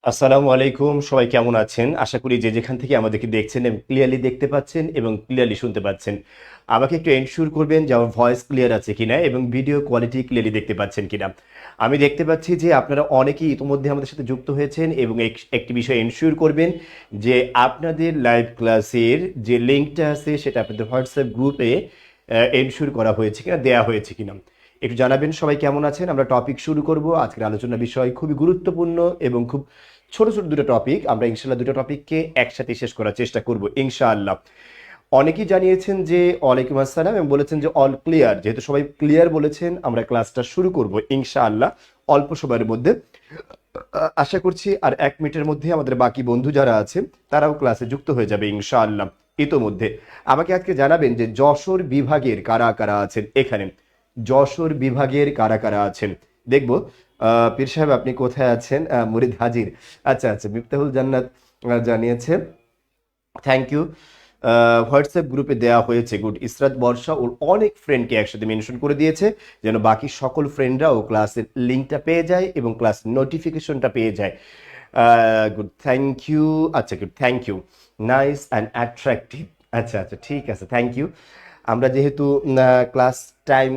আসসালামু আলাইকুম, সবাই কেমন আছেন? আশা করি যে যেখান থেকে আমাদেরকে দেখছেন এবং ক্লিয়ারলি দেখতে পাচ্ছেন এবং ক্লিয়ারলি শুনতে পাচ্ছেন। আমাকে একটু এনশিওর করবেন যে আমার ভয়েস ক্লিয়ার আছে কিনা এবং ভিডিও কোয়ালিটি ক্লিয়ারলি দেখতে পাচ্ছেন কিনা। আমি দেখতে পাচ্ছি যে আপনারা অনেকেই ইতিমধ্যে আমাদের সাথে যুক্ত হয়েছেন এবং একটি বিষয় এনশিওর করবেন যে আপনাদের লাইভ ক্লাসের যে লিঙ্কটা আছে সেটা আপনাদের হোয়াটসঅ্যাপ গ্রুপে এনশিওর করা হয়েছে কিনা, দেয়া হয়েছে কিনা। একটু জানাবেন সবাই কেমন আছেন। আমরা টপিক শুরু করব। আজকের আলোচনা বিষয় খুবই গুরুত্বপূর্ণ এবং খুব ছোট ছোট দুটো টপিক। আমরা ইনশাল্লাহ দুটো টপিককে একসাথে শেষ করার চেষ্টা করব ইনশাআল্লাহ। অনেকেই জানিয়েছেন যে ওয়ালাইকুম আসসালাম এবং বলেছেন যে অল ক্লিয়ার। যেহেতু সবাই ক্লিয়ার বলেছেন, আমরা ক্লাসটা শুরু করব ইনশাআল্লাহ অল্প সময়ের মধ্যে। আশা করছি আর 1 মিনিটের মধ্যে আমাদের বাকি বন্ধু যারা আছে তারাও ক্লাসে যুক্ত হয়ে যাবে ইনশাআল্লাহ। ইতোমধ্যে আমাকে আজকে জানাবেন যে যশোর বিভাগের কারা কারা আছেন এখানে। যশোর বিভাগের কারা কারা আছেন দেখব। পীর সাহেব আপনি কোথায় আছেন? মুরিদ হাজির। আচ্ছা আচ্ছা, মিফতাহুল জান্নাত জানিয়েছে, থ্যাংক ইউ। হোয়াটসঅ্যাপ গ্রুপে দেওয়া হয়েছে। গুড। ইসরাত বর্ষা ওর অনেক ফ্রেন্ডকে একসাথে মেনশন করে দিয়েছে যেন বাকি সকল ফ্রেন্ডরাও ক্লাসের লিঙ্কটা পেয়ে যায় এবং ক্লাস নোটিফিকেশনটা পেয়ে যায়। Good, thank you. আচ্ছা good, thank you. Nice and attractive. আচ্ছা আচ্ছা, ঠিক আছে, থ্যাংক ইউ। আমরা যেহেতু ক্লাস টাইম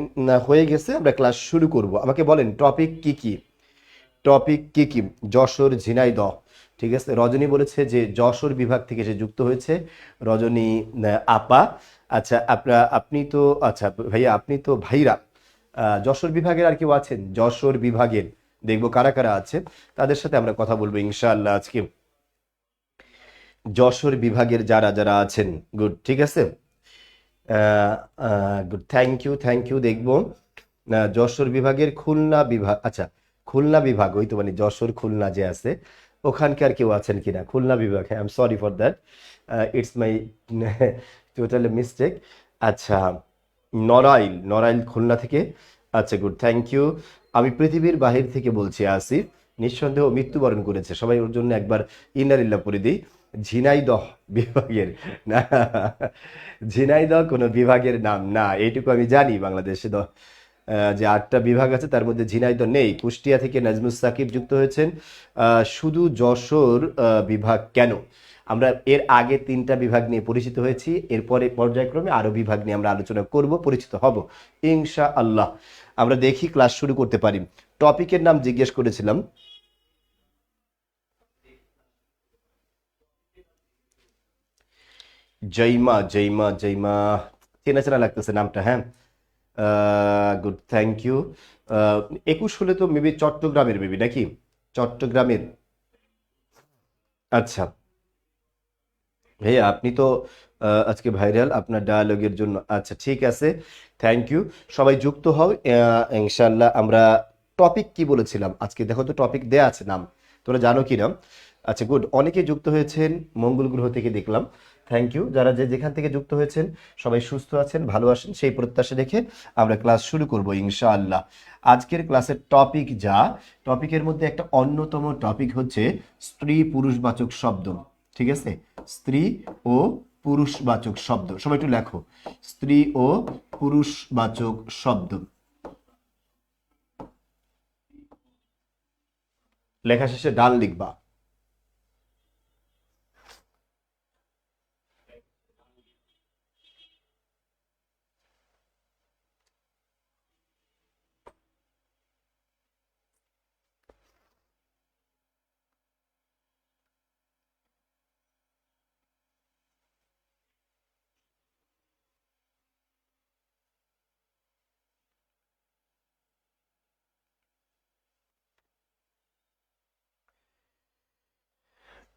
হয়ে গেছে, আমরা ক্লাস শুরু করব। আমাকে বলেন টপিক কি কি। টপিক কি কি? যশোর, ঝিনাইদহ। ঠিক আছে, রজনী বলেছে যে যশোর বিভাগ থেকে সে যুক্ত হয়েছে। রজনী আপা। আচ্ছা, আপনি তো, আচ্ছা ভাইয়া, আপনি তো ভাইরা। যশোর বিভাগের আর কেউ আছেন? যশোর বিভাগের দেখবো কারা কারা আছে, তাদের সাথে আমরা কথা বলবো ইনশাআল্লাহ আজকে। যশোর বিভাগের যারা যারা আছেন, গুড, ঠিক আছে। Good, thank you, thank you. দেখবো যশোর বিভাগের খুলনা বিভাগ। আচ্ছা, খুলনা বিভাগ, ওই তো মানে যশোর খুলনা যে আছে ওখানকার কেউ আছেন কিনা? খুলনা বিভাগ, হ্যাঁ, I am sorry for that, it's my total mistake. আচ্ছা, নড়াইল, নড়াইল খুলনা থেকে। আচ্ছা গুড, থ্যাংক ইউ। আমি পৃথিবীর বাহির থেকে বলছি আসিফ। নিঃসন্দেহ মৃত্যুবরণ করেছে, সবাই ওর জন্য একবার ইন্নালিল্লাহ পড়ে দিই। ঝিনাইদহ বিভাগের না, ঝিনাইদহ কোনো বিভাগের নাম না, এইটুকু আমি জানি। বাংলাদেশে যে 8টা বিভাগ আছে তার মধ্যে ঝিনাইদহ নেই। কুষ্টিয়া থেকে নাজমুস সাকিব যুক্ত হয়েছেন। শুধু যশোর বিভাগ কেন? আমরা এর আগে 3টা বিভাগ নিয়ে পরিচিত হয়েছি, এরপরে পর্যায়ক্রমে আরো বিভাগ নিয়ে আমরা আলোচনা করব, পরিচিত হব ইনশা আল্লাহ। আমরা দেখি ক্লাস শুরু করতে পারি। টপিকের নাম জিজ্ঞেস করেছিলাম। জৈমা, জৈমা, জৈমা, চেনা চেনা লাগতেছে নামটা, হ্যাঁ। Good, thank you. 21 হলে তো মেবি চট্টগ্রামের, মেবি নাকি চট্টগ্রামের। আচ্ছা ভাইয়া, আপনি তো আজকে ভাইরাল আপনার ডায়ালগের জন্য। আচ্ছা ঠিক আছে, থ্যাংক ইউ। সবাই যুক্ত হও ইনশাল্লাহ। আমরা টপিক কি বলেছিলাম আজকে? দেখো তো টপিক দেয়া আছে, নাম তোমরা জানো কি না? আচ্ছা গুড, অনেকে যুক্ত হয়েছেন মঙ্গল গ্রহ থেকে দেখলাম, থ্যাংক ইউ। যারা যে যেখান থেকে যুক্ত হয়েছেন সবাই সুস্থ আছেন, ভালো আছেন সেই প্রত্যাশা রেখে আমরা ক্লাস শুরু করব ইনশাআল্লাহ। আজকের ক্লাসের টপিক যা, টপিকের মধ্যে একটা অন্যতম টপিক হচ্ছে স্ত্রী পুরুষবাচক শব্দ। ঠিক আছে, স্ত্রী ও পুরুষবাচক শব্দ। সবাই একটু লেখো, স্ত্রী ও পুরুষবাচক শব্দ। লেখা শেষে ডান লিখবা।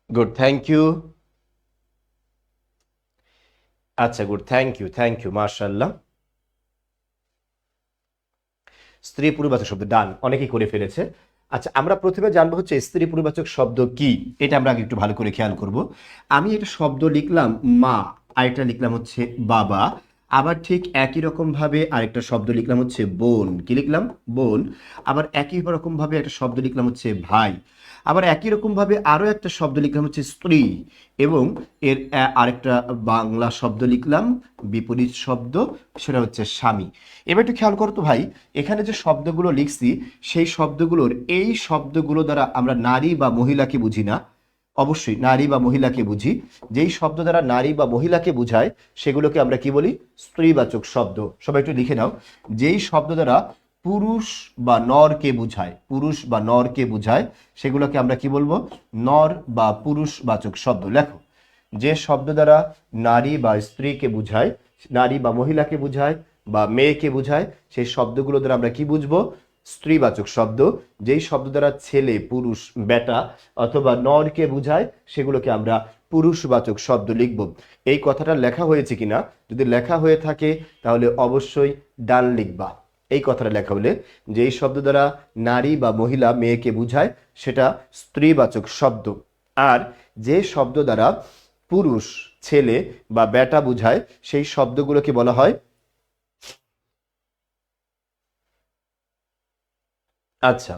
Good, thank you. আচ্ছা good, thank you, thank you, মার্শাল্লাহ। স্ত্রী পরিবাচক শব্দ ডান, অনেকেই করে ফেলেছে। আচ্ছা, আমরা প্রথমে জানবো হচ্ছে স্ত্রী পরিবাচক শব্দ কি। এটা আমরা আগে একটু ভালো করে খেয়াল করব। আমি একটা শব্দ লিখলাম মা, আরেকটা লিখলাম হচ্ছে বাবা। আবার ঠিক একই রকম ভাবে আরেকটা শব্দ লিখলাম হচ্ছে বোন। কি লিখলাম? বোন। আবার একই রকম ভাবে একটা শব্দ লিখলাম হচ্ছে ভাই। আবার একই রকম ভাবে আরো একটা শব্দ লিখলাম হচ্ছে স্ত্রী, এবং এর আরেকটা বাংলা শব্দ লিখলাম বিপরীত শব্দ, সেটা হচ্ছে স্বামী। এবার একটু খেয়াল করো তো ভাই, এখানে যে শব্দগুলো লিখছি সেই শব্দগুলোর এই শব্দগুলো দ্বারা আমরা নারী বা মহিলাকে বুঝি না, অবশ্যই নারী বা মহিলাকে বুঝি। যেই শব্দ দ্বারা নারী বা মহিলাকে বুঝায় সেগুলোকে আমরা কি বলি? স্ত্রীবাচক শব্দ। সবাই একটু লিখে নাও, যেই শব্দ দ্বারা পুরুষ বা নরকে বুঝায়, পুরুষ বা নরকে বুঝায় সেগুলোকে আমরা কি বলবো? নর বা পুরুষবাচক শব্দ। লেখো, যে শব্দ দ্বারা নারী বা স্ত্রীকে বুঝায়, নারী বা মহিলাকে বুঝায় বা মেয়েকে বুঝায়, সেই শব্দগুলো দ্বারা আমরা কি বুঝবো? স্ত্রীবাচক শব্দ। যেই শব্দ দ্বারা ছেলে, পুরুষ, বেটা অথবা নরকে বুঝায় সেগুলোকে আমরা পুরুষবাচক শব্দ লিখব। এই কথাটা লেখা হয়েছে কিনা, যদি লেখা হয়ে থাকে তাহলে অবশ্যই ডান লিখবা। এই কথাটা লেখা হলে যেই শব্দ দ্বারা নারী বা মহিলা মেয়েকে বুঝায় সেটা স্ত্রীবাচক শব্দ, আর যে শব্দ দ্বারা পুরুষ, ছেলে বা বেটা বুঝায় সেই শব্দগুলোকে বলা হয়, আচ্ছা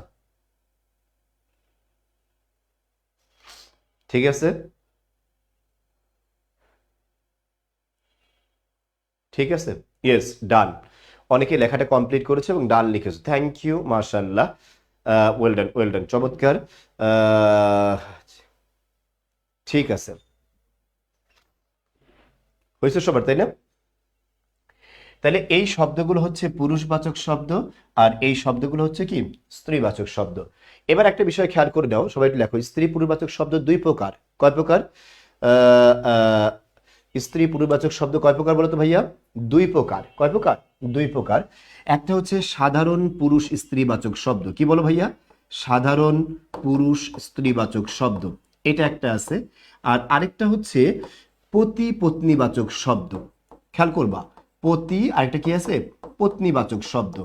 ঠিক আছে, ঠিক আছে, ইয়েস, ডান। অনেকে লেখাটা কমপ্লিট করেছে এবং ডান লিখেছে, থ্যাংক ইউ, মার্শাল্লাহ, ওয়েল ডান, ওয়েল ডান, চমৎকার। আহ, ঠিক আছে, হয়েছে সবার, তাই না? তাহলে এই শব্দগুলো হচ্ছে পুরুষবাচক শব্দ, আর এই শব্দগুলো হচ্ছে কি? স্ত্রীবাচক শব্দ। এবার একটা বিষয় খেয়াল করে দাও, সবাই একটু লেখো, স্ত্রী পুরুষবাচক শব্দ দুই প্রকার। কয় প্রকার? আহ, আহ, স্ত্রী পুরুষবাচক শব্দ কয় প্রকার বলো তো ভাইয়া? দুই প্রকার। কয় প্রকার? দুই প্রকার। একটা হচ্ছে সাধারণ পুরুষ স্ত্রীবাচক শব্দ। কি বলো ভাইয়া? সাধারণ পুরুষ স্ত্রীবাচক শব্দ, এটা একটা আছে। আর আরেকটা হচ্ছে পতি পত্নীবাচক শব্দ। খেয়াল করবা, পতি, আরেকটা কি আছে? পত্নীবাচক শব্দ।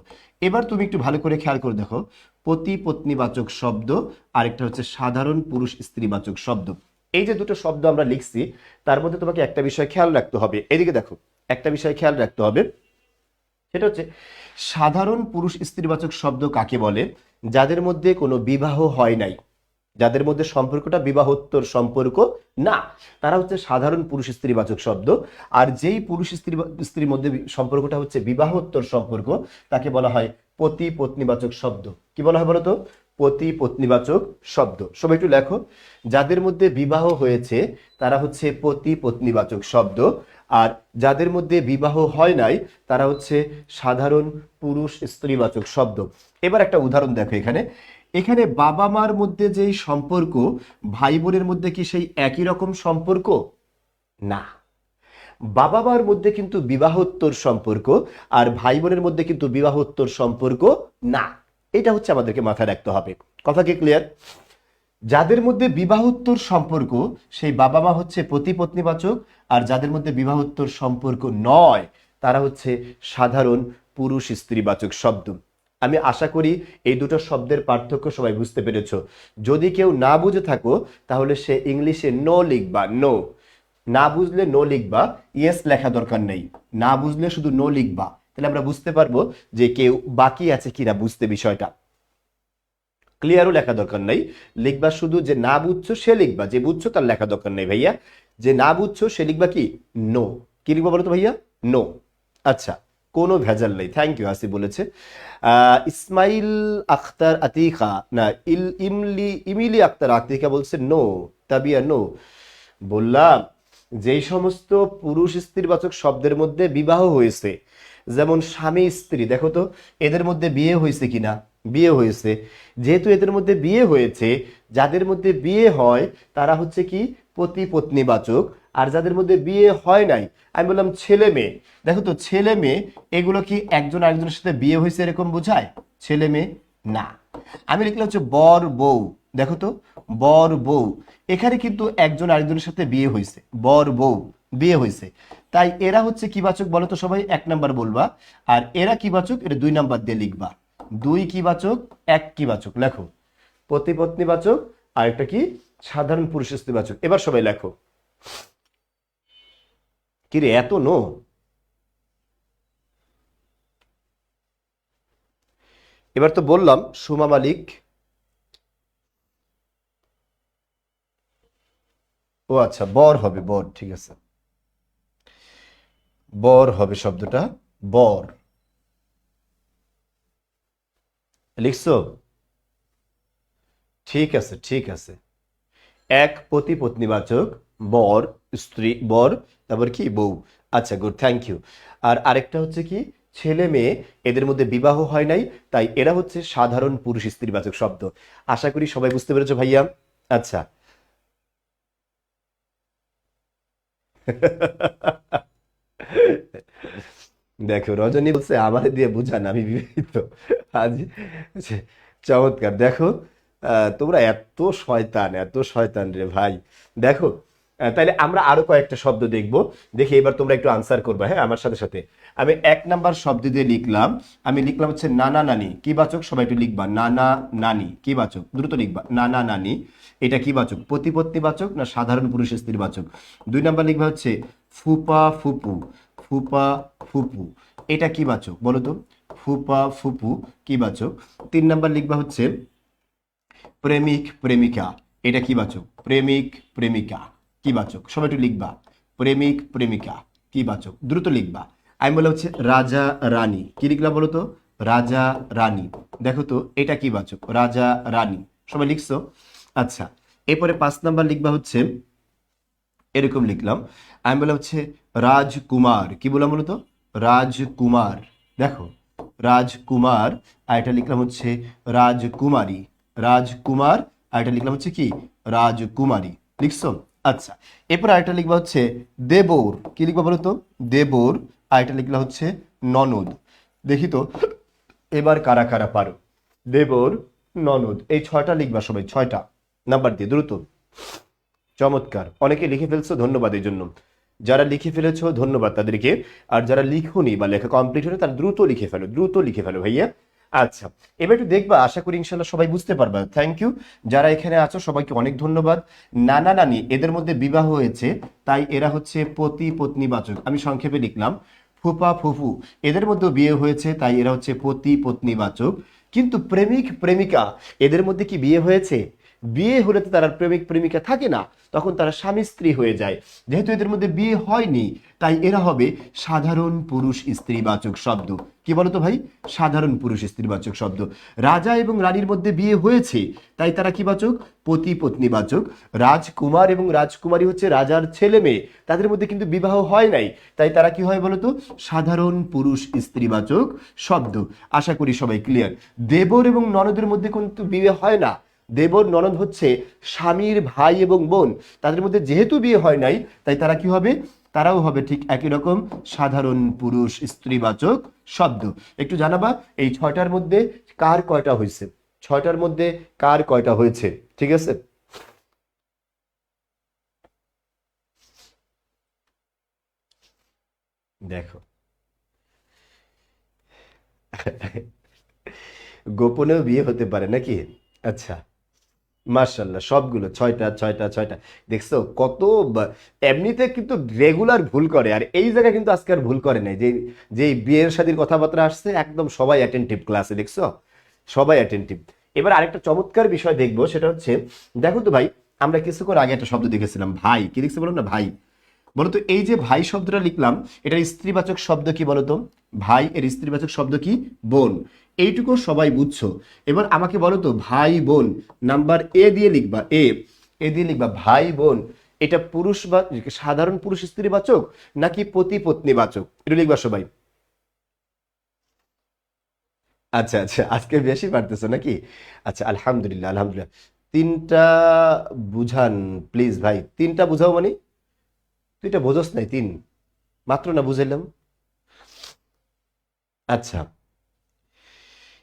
এবার তুমি একটু ভালো করে খেয়াল করে দেখো, পতি পত্নীবাচক শব্দ, আরেকটা হচ্ছে সাধারণ পুরুষ স্ত্রীবাচক শব্দ। এই যে দুটো শব্দ আমরা লিখছি, তার মধ্যে তোমাকে একটা বিষয় খেয়াল রাখতে হবে। এদিকে দেখো, একটা বিষয় খেয়াল রাখতে হবে, সেটা হচ্ছে সাধারণ পুরুষ স্ত্রীবাচক শব্দ কাকে বলে? যাদের মধ্যে কোনো বিবাহ হয় নাই, যাদের মধ্যে সম্পর্কটা বিবাহোত্তর সম্পর্ক না, তারা হচ্ছে সাধারণ পুরুষ স্ত্রীবাচক শব্দ। আর যেই পুরুষ স্ত্রীর মধ্যে সম্পর্কটা হচ্ছে বিবাহোত্তর সম্পর্ক, তাকে বলা হয় পতি পত্নীবাচক শব্দ। কি বলা হয় বলতো? পতি পত্নীবাচক শব্দ। সবাই একটু লেখো, যাদের মধ্যে বিবাহ হয়েছে তারা হচ্ছে পতি পত্নীবাচক শব্দ, আর যাদের মধ্যে বিবাহ হয় নাই তারা হচ্ছে সাধারণ পুরুষ স্ত্রীবাচক শব্দ। এবার একটা উদাহরণ দেখো, এখানে এখানে বাবা মার মধ্যে যেই সম্পর্ক, ভাই বোনের মধ্যে কি সেই একই রকম সম্পর্ক? না, বাবা মার মধ্যে কিন্তু বিবাহোত্তর সম্পর্ক, আর ভাই বোনের মধ্যে কিন্তু বিবাহোত্তর সম্পর্ক না। এটা হচ্ছে আমাদেরকে মাথায় রাখতে হবে। কথা কি ক্লিয়ার? যাদের মধ্যে বিবাহোত্তর সম্পর্ক সেই বাবা মা হচ্ছে পতি পত্নীবাচক, আর যাদের মধ্যে বিবাহোত্তর সম্পর্ক নয় তারা হচ্ছে সাধারণ পুরুষ স্ত্রীবাচক শব্দ। আমি আশা করি এই দুটো শব্দের পার্থক্য সবাই বুঝতে পেরেছো। যদি কেউ না বুঝে থাকো তাহলে সে ইংলিশে নো লিখবা, নো। না বুঝলে নো লিখবা, ইয়েস লেখা দরকার নেই। না বুঝলে শুধু নো লিখবা, তাহলে আমরা বুঝতে পারবো যে কেউ বাকি আছে কিনা বুঝতে বিষয়টা। ক্লিয়ারও লেখা দরকার নাই, লিখবা শুধু যে না বুঝছো সে লিখবা, যে বুঝছো তার লেখা দরকার নেই ভাইয়া। যে না বুঝছো সে লিখবা কি? নো। কি লিখবা বলো তো ভাইয়া? নো। আচ্ছা, কোনো ভেজাল নেই, থ্যাংক ইউ, আসি বলেছে। ইসমাইল আখতার আতিকা, না ইমিলি আক্তার আতিকা বলছে নো। তাবিয়া নো। বললাম যেই সমস্ত পুরুষ স্ত্রীবাচক শব্দের মধ্যে বিবাহ হয়েছে, যেমন স্বামী স্ত্রী, দেখো তো এদের মধ্যে বিয়ে হয়েছে কিনা? বিয়ে হয়েছে। যেহেতু এদের মধ্যে বিয়ে হয়েছে, যাদের মধ্যে বিয়ে হয় তারা হচ্ছে কি? পতি পত্নীবাচক। আর যাদের মধ্যে বিয়ে হয় নাই, আমি বললাম ছেলে মেয়ে, দেখো তো ছেলে মেয়ে এগুলো কি একজন আরেকজনের সাথে বিয়ে হয়েছে এরকম বোঝায়? ছেলে মেয়ে না। আমি লিখলাম হচ্ছে বর বউ, দেখো তো বর বউ, এখানে কিন্তু একজন আরেকজনের সাথে বিয়ে হয়েছে, বর বউ বিয়ে হয়েছে। তাই এরা হচ্ছে কি বাচক বলো তো সবাই? এক নাম্বার বলবা। আর এরা কি বাচক? এটা দুই নাম্বার দিয়ে লিখবা। দুই কি বাচক, এক কি বাচক, লেখো। পতি বাচক, আর একটা কি? সাধারণ পুরুষ স্ত্রী বাচক। এবার সবাই লেখো। কিরে এত নো? এবার তো বললাম সুমা মালিক, ও আচ্ছা, বর হবে, বর, ঠিক আছে, বর হবে শব্দটা, বর। লিখছো? ঠিক আছে, ঠিক আছে। এক পতি পত্নীবাচক, বর, স্ত্রী, বর, তারপর কি, বউ। আচ্ছা, গুড, থ্যাংক ইউ। আর আরেকটা হচ্ছে কি, ছেলে মেয়ে, এদের মধ্যে বিবাহ হয় নাই, তাই এরা হচ্ছে সাধারণ পুরুষ স্ত্রীবাচক শব্দ। আশা করি সবাই বুঝতে পেরেছো ভাইয়া। আচ্ছা। দেখো, রজনী বলছে আমার দিয়ে বুঝান, আমি বিবাহিত। আজ চমৎকার। দেখো, তোমরা এত শয়তান, এত শয়তান রে ভাই। দেখো, তাইলে আমরা আরো কয়েকটা শব্দ দেখবো। দেখি এবার তোমরা একটু আনসার করবা, হ্যাঁ, আমার সাথে সাথে। আমি এক নাম্বার শব্দ দিয়ে লিখলাম। আমি লিখলাম হচ্ছে নানা নানি। কি বাচক? সবাই একটু লিখবা, নানা নানি কি বাচক, দ্রুত লিখবা, নানা নানি। এটা কি বাচক? প্রতিপত্তি বাচক না সাধারণ পুরুষ স্ত্রী বাচক? দুই নাম্বার লিখবা হচ্ছে ফুপা ফুপু। ফুপা ফুপু, এটা কি বাচক বলো তো? ফুপা ফুপু কি বাচক? তিন নাম্বার লিখবা হচ্ছে প্রেমিক প্রেমিকা। এটা কি বাচক? প্রেমিক প্রেমিকা কি বাচক? সবাই একটু লিখবা, প্রেমিক প্রেমিকা কি বাচক, দ্রুত লিখবা। আমি বলে হচ্ছে রাজা রানী। কি লিখলাম বলো তো? রাজা রানী। দেখো তো এটা কি বাচক? রাজা রানী। সবাই লিখছো? আচ্ছা, এরপরে পাঁচ নাম্বার লিখবা হচ্ছে এরকম লিখলাম। আমি বললাম হচ্ছে রাজকুমার। কি বললাম বলো তো? রাজকুমার। দেখো, রাজকুমার। আর এটা লিখলাম হচ্ছে রাজকুমারী। রাজকুমার। আর এটা লিখলাম হচ্ছে কি, রাজকুমারী। লিখছো? আচ্ছা, এরপর আরেকটা লিখবা হচ্ছে দেবর। কি লিখবা বলো তো? দেবর। আর এটা লিখলা হচ্ছে ননদ। দেখি তো এবার কারা কারা পারো। দেবর, ননদ, এই ছয়টা লিখবা সবাই, ছয়টা নাম্বার দিয়ে দ্রুত। চমৎকার, অনেকে লিখে ফেলছো, ধন্যবাদ এই জন্য। যারা লিখে ফেলেছো ধন্যবাদ তাদেরকে। আর যারা লিখোনি বা লেখা কমপ্লিট হলো তারা দ্রুত লিখে ফেলো, দ্রুত লিখে ফেলো ভাইয়া। আচ্ছা, এবার একটু দেখবা, আশা করি ইনশাল্লাহ সবাই বুঝতে পারবা। Thank you. যারা এখানে আছো সবাইকে অনেক ধন্যবাদ। নানা নানি, এদের মধ্যে বিবাহ হয়েছে, তাই এরা হচ্ছে পতি পত্নী বাচক। আমি সংক্ষেপে লিখলাম। ফুপা ফুফু, এদের মধ্যে বিয়ে হয়েছে, তাই এরা হচ্ছে পতি পত্নী বাচক। কিন্তু প্রেমিক প্রেমিকা, এদের মধ্যে কি বিয়ে হয়েছে? বিয়ে হলে তো তারা প্রেমিক প্রেমিকা থাকে না, তখন তারা স্বামী স্ত্রী হয়ে যায়। যেহেতু এদের মধ্যে বিয়ে হয়নি, তাই এরা হবে সাধারণ পুরুষ স্ত্রীবাচক শব্দ। কি বলতো ভাই? সাধারণ পুরুষ স্ত্রীবাচক শব্দ। রাজা এবং রানীর মধ্যে বিয়ে হয়েছে, তাই তারা কি বাচক? পতি পত্নীবাচক। রাজকুমার এবং রাজকুমারী হচ্ছে রাজার ছেলে মেয়ে, তাদের মধ্যে কিন্তু বিবাহ হয় নাই, তাই তারা কি হয় বলতো? সাধারণ পুরুষ স্ত্রীবাচক শব্দ। আশা করি সবাই ক্লিয়ার। দেবর এবং ননদের মধ্যে কিন্তু বিয়ে হয় না। দেবর ননদ হচ্ছে স্বামীর ভাই এবং বোন, তাদের মধ্যে যেহেতু বিয়ে হয় নাই, তাই তারা কি হবে? তারাও হবে ঠিক একই রকম সাধারণ পুরুষ স্ত্রীবাচক শব্দ। একটু জানাবা এই ছয়টার মধ্যে কার কয়টা হয়েছে? ছয়টার মধ্যে কার কয়টা হয়েছে? ঠিক আছে। দেখো, গোপনেও বিয়ে হতে পারে নাকি? আচ্ছা, মার্শাল্লাহ, সবগুলো ছয়টা ছয়টা ছয়টা। দেখছো কত এমনিতে কিন্তু রেগুলার ভুল করে, আর এই জায়গায় কিন্তু আজকে আর ভুল করে নাই। যে যে বিয়ের শাদীর কথাবার্তা আসছে, একদম সবাই অ্যাটেন্টিভ ক্লাসে, দেখছো সবাই অ্যাটেন্টিভ। এবার আরেকটা চমৎকার বিষয় দেখবো, সেটা হচ্ছে দেখো তো ভাই, আমরা কিছুক্ষণ আগে একটা শব্দ দেখেছিলাম ভাই। কি দেখছি বলো না? ভাই। বলতো এই যে ভাই শব্দটা লিখলাম, এটার স্ত্রীবাচক শব্দ কি বলতো? ভাই এর স্ত্রীবাচক শব্দ কি? বোন। এইটুকু সবাই বুঝছো। এবার আমাকে বলো তো, ভাই বোন, নাম্বার এ দিয়ে লিখবা, এ, এ দিয়ে লিখবা ভাই বোন। এটা পুরুষ বা সাধারণ পুরুষ স্ত্রীবাচক নাকি পতি পত্নী বাচক? এটা লিখবা সবাই। আচ্ছা আচ্ছা, আজকে বেশি পারতেছো নাকি? আচ্ছা, আলহামদুলিল্লাহ, আলহামদুলিল্লাহ। তিনটা বুঝান প্লিজ ভাই, তিনটা বুঝাও মানে? তুই এটা বোঝস নাই? তিন মাত্র না বুঝাইলাম? আচ্ছা,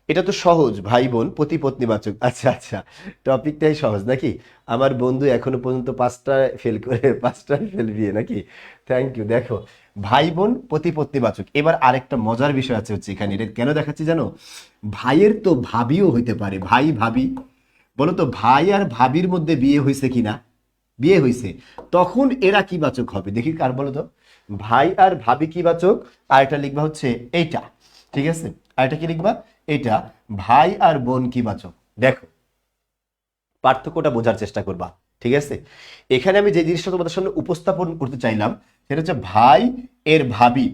এটা তো সহজ, ভাই বোন পতি পত্নী বাচক। আচ্ছা আচ্ছা, টপিকটাই সহজ নাকি? আমার বন্ধু এখনো পর্যন্ত পাঁচটা ফেল করে, পাঁচটায় ফেল বিয়ে নাকি? Thank you. দেখো, ভাই বোন পতি পত্নী বাচক। এবার আরেকটা মজার বিষয় আছে হচ্ছে এখানে, এটা কেন দেখাচ্ছি জানো? ভাইয়ের তো ভাবিও হইতে পারে, ভাই ভাবি। বলো তো ভাই আর ভাবির মধ্যে বিয়ে হয়েছে কিনা? বিয়ে হয়েছে, তখন এরা কি বাচক হবে দেখি কার বলো তো? ভাই আর ভাবি কি বাচক? আর এটা লিখবা হচ্ছে এইটা, ঠিক আছে? আর এটা কি লিখবা? এটা। ভাই আর বোন কি বাচক? দেখো, পার্থক্যটা বোঝার চেষ্টা করবা। ঠিক আছে, এখানে আমি যে জিনিসটা তোমাদের সামনে উপস্থাপন করতে চাইলাম সেটা হচ্ছে ভাই এর ভাবি।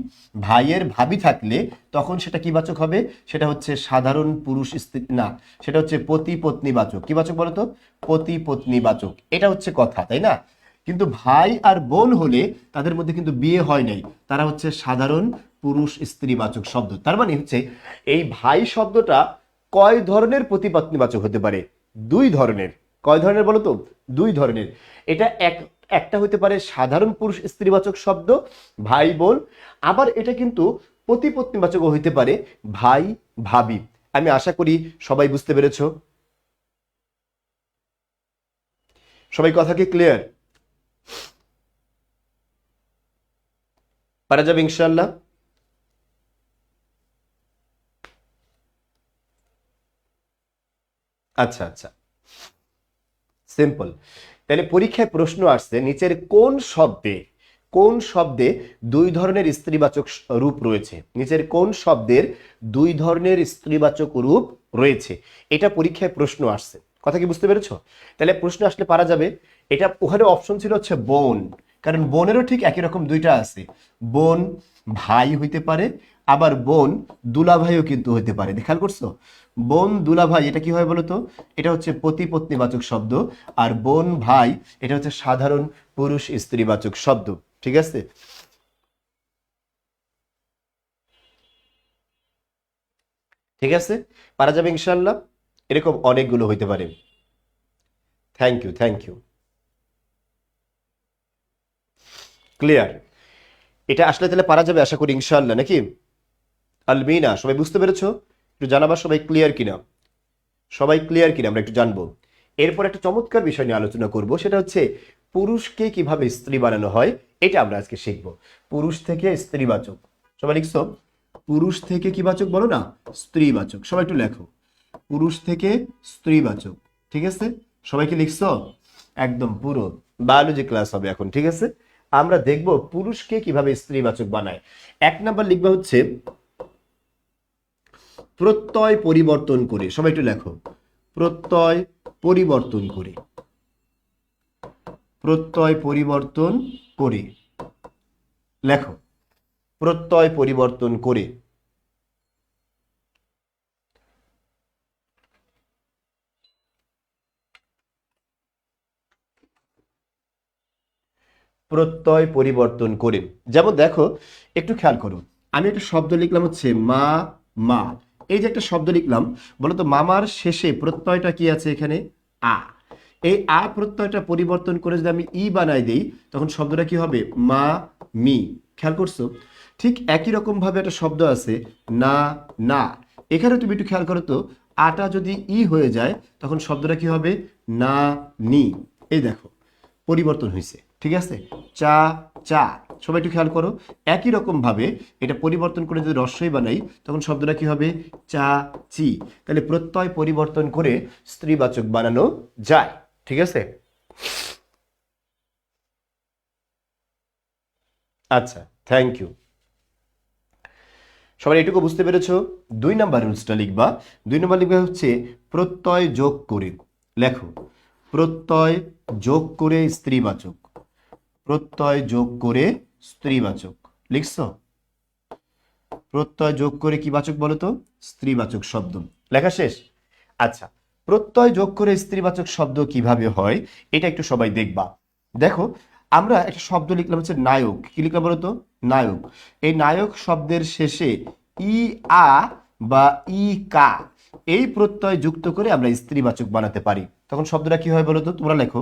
ভাইয়ের ভাবি থাকলে তখন সেটা কি বাচক হবে? সেটা হচ্ছে সাধারণ পুরুষ স্ত্রী না, সেটা হচ্ছে পতি পত্নী বাচক। কি বাচক বলো তো? পতি পত্নী বাচক। এটা হচ্ছে কথা, তাই না? কিন্তু ভাই আর বোন হলে তাদের মধ্যে কিন্তু বিয়ে হয় নাই, তারা হচ্ছে সাধারণ পুরুষ স্ত্রীবাচক শব্দ। তার মানে হচ্ছে এই ভাই শব্দটা কয় ধরনের প্রতিপত্তিবাচক হতে পারে? দুই ধরনের। কয় ধরনের বলো তো? দুই ধরনের। এটা একটা হতে পারে সাধারণ পুরুষ স্ত্রীবাচক শব্দ, ভাই বোন। আবার এটা কিন্তু প্রতিপত্তিবাচকও হইতে পারে, ভাই ভাবি। আমি আশা করি সবাই বুঝতে পেরেছো। সবাই কথা কি ক্লিয়ার? পারা যাবে ইনশাল্লাহ। আচ্ছা আচ্ছা, সিম্পল। তাহলে পরীক্ষায় প্রশ্ন আসছে নিচের কোন শব্দে দুই ধরনের স্ত্রীবাচক রূপ রয়েছে? নিচের কোন শব্দের দুই ধরনের স্ত্রীবাচক রূপ রয়েছে? এটা পরীক্ষায় প্রশ্ন আসছে। কথা কি বুঝতে পেরেছো? তাহলে প্রশ্ন আসলে পারা যাবে। এটা ওখানে অপশন ছিল হচ্ছে বোন, কারণ বোনেরও ঠিক একই রকম দুইটা আছে। বোন ভাই হইতে পারে, আবার বোন দুলাভাইও কিন্তু হইতে পারে। খেয়াল করছো? বোন দুলাভাই এটা কি হয় বলতো? এটা হচ্ছে পতিপত্নীবাচক শব্দ। আর বোন ভাই এটা হচ্ছে সাধারণ পুরুষ স্ত্রীবাচক শব্দ। ঠিক আছে, ঠিক আছে, পারা যাবে ইনশাল্লাহ। এরকম অনেকগুলো হইতে পারে। Thank you, thank you. Clear? এটা আসলে তাহলে পারা যাবে আশা করি ইনশাল্লাহ, নাকি? আলমিনা, সবাই বুঝতে পেরেছো? একটু জানাবা সবাই ক্লিয়ার কিনা। সবাই ক্লিয়ার কিনা আমরা একটু জানবো। এরপর একটা চমৎকার বিষয় নিয়ে আলোচনা করব, সেটা হচ্ছে পুরুষকে কিভাবে স্ত্রী বানানো হয়। এটা আমরা আজকে শিখবো। পুরুষ থেকে স্ত্রীবাচক। সবাই লিখছো? পুরুষ থেকে কি বাচক বলো না? স্ত্রীবাচক। সবাই একটু লেখো, পুরুষ থেকে স্ত্রীবাচক। ঠিক আছে, সবাই কি লিখছো? একদম পুরো বায়োলজি ক্লাস হবে এখন। ঠিক আছে, আমরা দেখব পুরুষকে কিভাবে স্ত্রীবাচক বানায়। এক নাম্বার লিখবা হচ্ছে প্রত্যয় পরিবর্তন করে। সবাই একটু লেখো, প্রত্যয় পরিবর্তন করে। প্রত্যয় পরিবর্তন করে লেখো, প্রত্যয় পরিবর্তন করে। প্রত্যয় পরিবর্তন করে। যেমন দেখো, একটু খেয়াল করো, আমি একটা শব্দ লিখলাম হচ্ছে মা মা। এই যে একটা শব্দ লিখলাম, বলতো মামার শেষে প্রত্যয়টা কি আছে এখানে? আ। এই আ প্রত্যয়টা পরিবর্তন করে যদি আমি ই বানাই দিই, তখন শব্দটা কি হবে? মা মি। খেয়াল করছো? ঠিক একই রকম ভাবে একটা শব্দ আছে না না। এখানে তুমি একটু খেয়াল করো তো, আটা যদি ই হয়ে যায় তখন শব্দটা কি হবে? না নি। এই দেখো, পরিবর্তন হয়েছে। ঠিক আছে, চা চা। সবাই একটু খেয়াল করো, একই রকম ভাবে এটা পরিবর্তন করে যদি রস্বই বানাই তখন শব্দটা কি হবে? চা চি। তাহলে প্রত্যয় পরিবর্তন করে স্ত্রীবাচক বানানো যায়। ঠিক আছে, আচ্ছা, থ্যাংক ইউ। সবাই এটুকু বুঝতে পেরেছো? দুই নাম্বার রুলসটা লিখবা। দুই নাম্বার লিখবা হচ্ছে প্রত্যয় যোগ করে। লেখো, প্রত্যয় যোগ করে স্ত্রীবাচক। প্রত্যয় যোগ করে স্ত্রীবাচক। লিখছো? প্রত্যয় যোগ করে কি বাচক বলো তো? স্ত্রীবাচক শব্দ। লেখা শেষ? আচ্ছা, প্রত্যয় যোগ করে স্ত্রীবাচক শব্দ কিভাবে হয় এটা একটু সবাই দেখবা। দেখো, আমরা একটা শব্দ লিখলাম হচ্ছে নায়ক। কি লিখলাম বলো তো? নায়ক। এই নায়ক শব্দের শেষে ই আ বা ই কা এই প্রত্যয় যুক্ত করে আমরা স্ত্রীবাচক বানাতে পারি। তখন শব্দটা কি হয় বলো তো? তোমরা লেখো,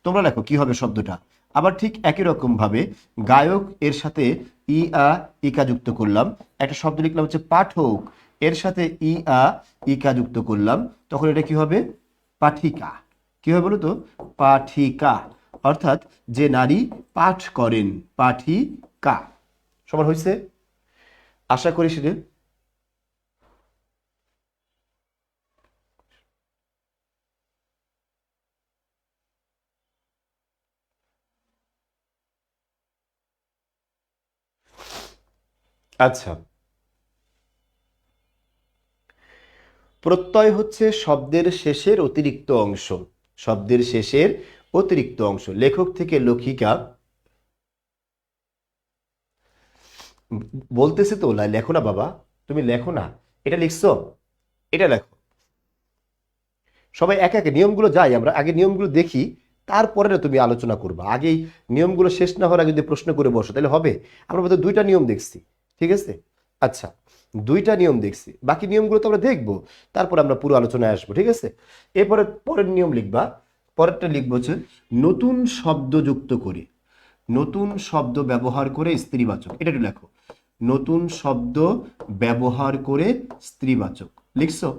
তোমরা লেখো কি হবে শব্দটা। আবার ঠিক একই রকম ভাবে গায়ক এর সাথে ই আ ইকা যুক্ত করলাম। একটা শব্দ লিখলাম হচ্ছে পাঠক, এর সাথে ই আ ইকা যুক্ত করলাম, তখন এটা কি হবে? পাঠিকা। কি হবে বলো তো? পাঠিকা। অর্থাৎ যে নারী পাঠ করেন, পাঠিকা। সবার হয়েছে? আশা করি সেটা। আচ্ছা, প্রত্যয় হচ্ছে শব্দের শেষের অতিরিক্ত অংশ। শব্দের শেষের অতিরিক্ত অংশ। লেখক থেকে লেখিকা বলতেছে তো, লেখো না বাবা, তুমি লেখো না, এটা লিখছো, এটা লেখো। সবাই একে একে নিয়মগুলো যাই, আমরা আগে নিয়মগুলো দেখি, তারপরে না তুমি আলোচনা করবা। আগেই নিয়মগুলো শেষ না হওয়ার আগে যদি প্রশ্ন করে বসো তাহলে হবে? আমরা বোধহয় 2টা নিয়ম দেখছি, ঠিক আছে? আচ্ছা, 2টা নিয়ম দেখছি, বাকি নিয়মগুলো তো আমরা দেখবো, তারপর আমরা পুরো আলোচনায় আসবো, ঠিক আছে? এরপরে পরের নিয়ম লিখবা। পরেরটা লিখবো হচ্ছে নতুন শব্দ যুক্ত করে, নতুন শব্দ ব্যবহার করে স্ত্রীবাচক। এটা একটু লেখো, নতুন শব্দ ব্যবহার করে স্ত্রীবাচক। লিখছো?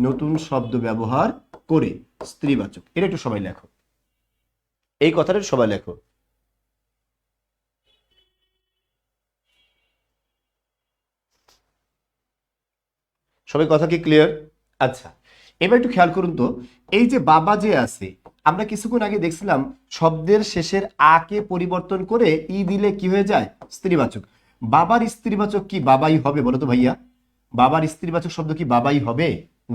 নতুন শব্দ ব্যবহার করে স্ত্রীবাচক, এটা একটু সবাই লেখো, এই কথাটা সবাই লেখো। সবাই কথা কি ক্লিয়ার? আচ্ছা, এবার একটু খেয়াল করুন তো, এই যে বাবা যে আছে, আমরা কিছুক্ষণ আগে দেখছিলাম শব্দের শেষের আ কে পরিবর্তন করে ই দিলে কি হয়ে যায়? স্ত্রীবাচক। বাবার স্ত্রীবাচক কি বাবাই হবে বলো তো ভাইয়া? বাবার স্ত্রীবাচক শব্দ কি বাবাই হবে?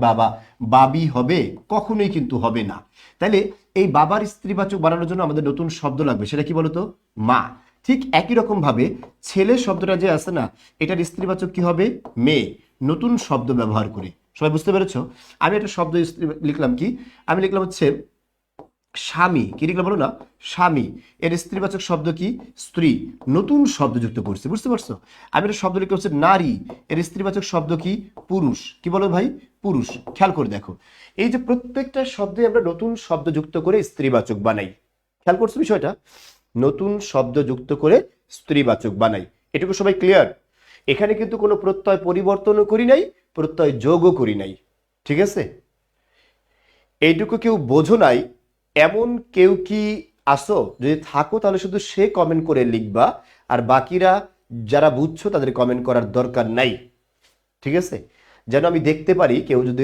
বাবা বাবি হবে? কখনোই কিন্তু হবে না। তাহলে এই বাবার স্ত্রীবাচক বানানোর জন্য আমাদের নতুন শব্দ লাগবে, সেটা কি বলতো? মা। ঠিক একই রকম ভাবে ছেলে শব্দটা যে আছে না, এটার স্ত্রীবাচক কি হবে? মেয়ে। নতুন শব্দ ব্যবহার করে। সবাই বুঝতে পেরেছো? আমি একটা শব্দ লিখলাম, কি আমি লিখলাম হচ্ছে স্বামী। কি লিখলাম বলো না? স্বামী। এর স্ত্রীবাচক শব্দ কি? স্ত্রী। নতুন শব্দ যুক্ত করছি, বুঝতে পারছো? আমি একটা শব্দ লিখলাম হচ্ছে নারী। এর স্ত্রীবাচক শব্দ কি? পুরুষ। কি বলো ভাই? পুরুষ। খেয়াল করে দেখো, এই যে প্রত্যেকটা শব্দে আমরা নতুন শব্দ যুক্ত করে স্ত্রীবাচক বানাই। খেয়াল করছো বিষয়টা? নতুন শব্দ যুক্ত করে স্ত্রীবাচক বানাই। এটুকু সবাই ক্লিয়ার? এখানে কিন্তু কোনো প্রত্যয় পরিবর্তনও করি নাই, প্রত্যয় যোগও করি নাই, ঠিক আছে? এইটুকু কেউ বোঝো নাই এমন কেউ কি আসো? যদি থাকো তাহলে শুধু সে কমেন্ট করে লিখবা, আর বাকিরা যারা বুঝছো তাদের কমেন্ট করার দরকার নাই, ঠিক আছে? যেন আমি দেখতে পারি কেউ যদি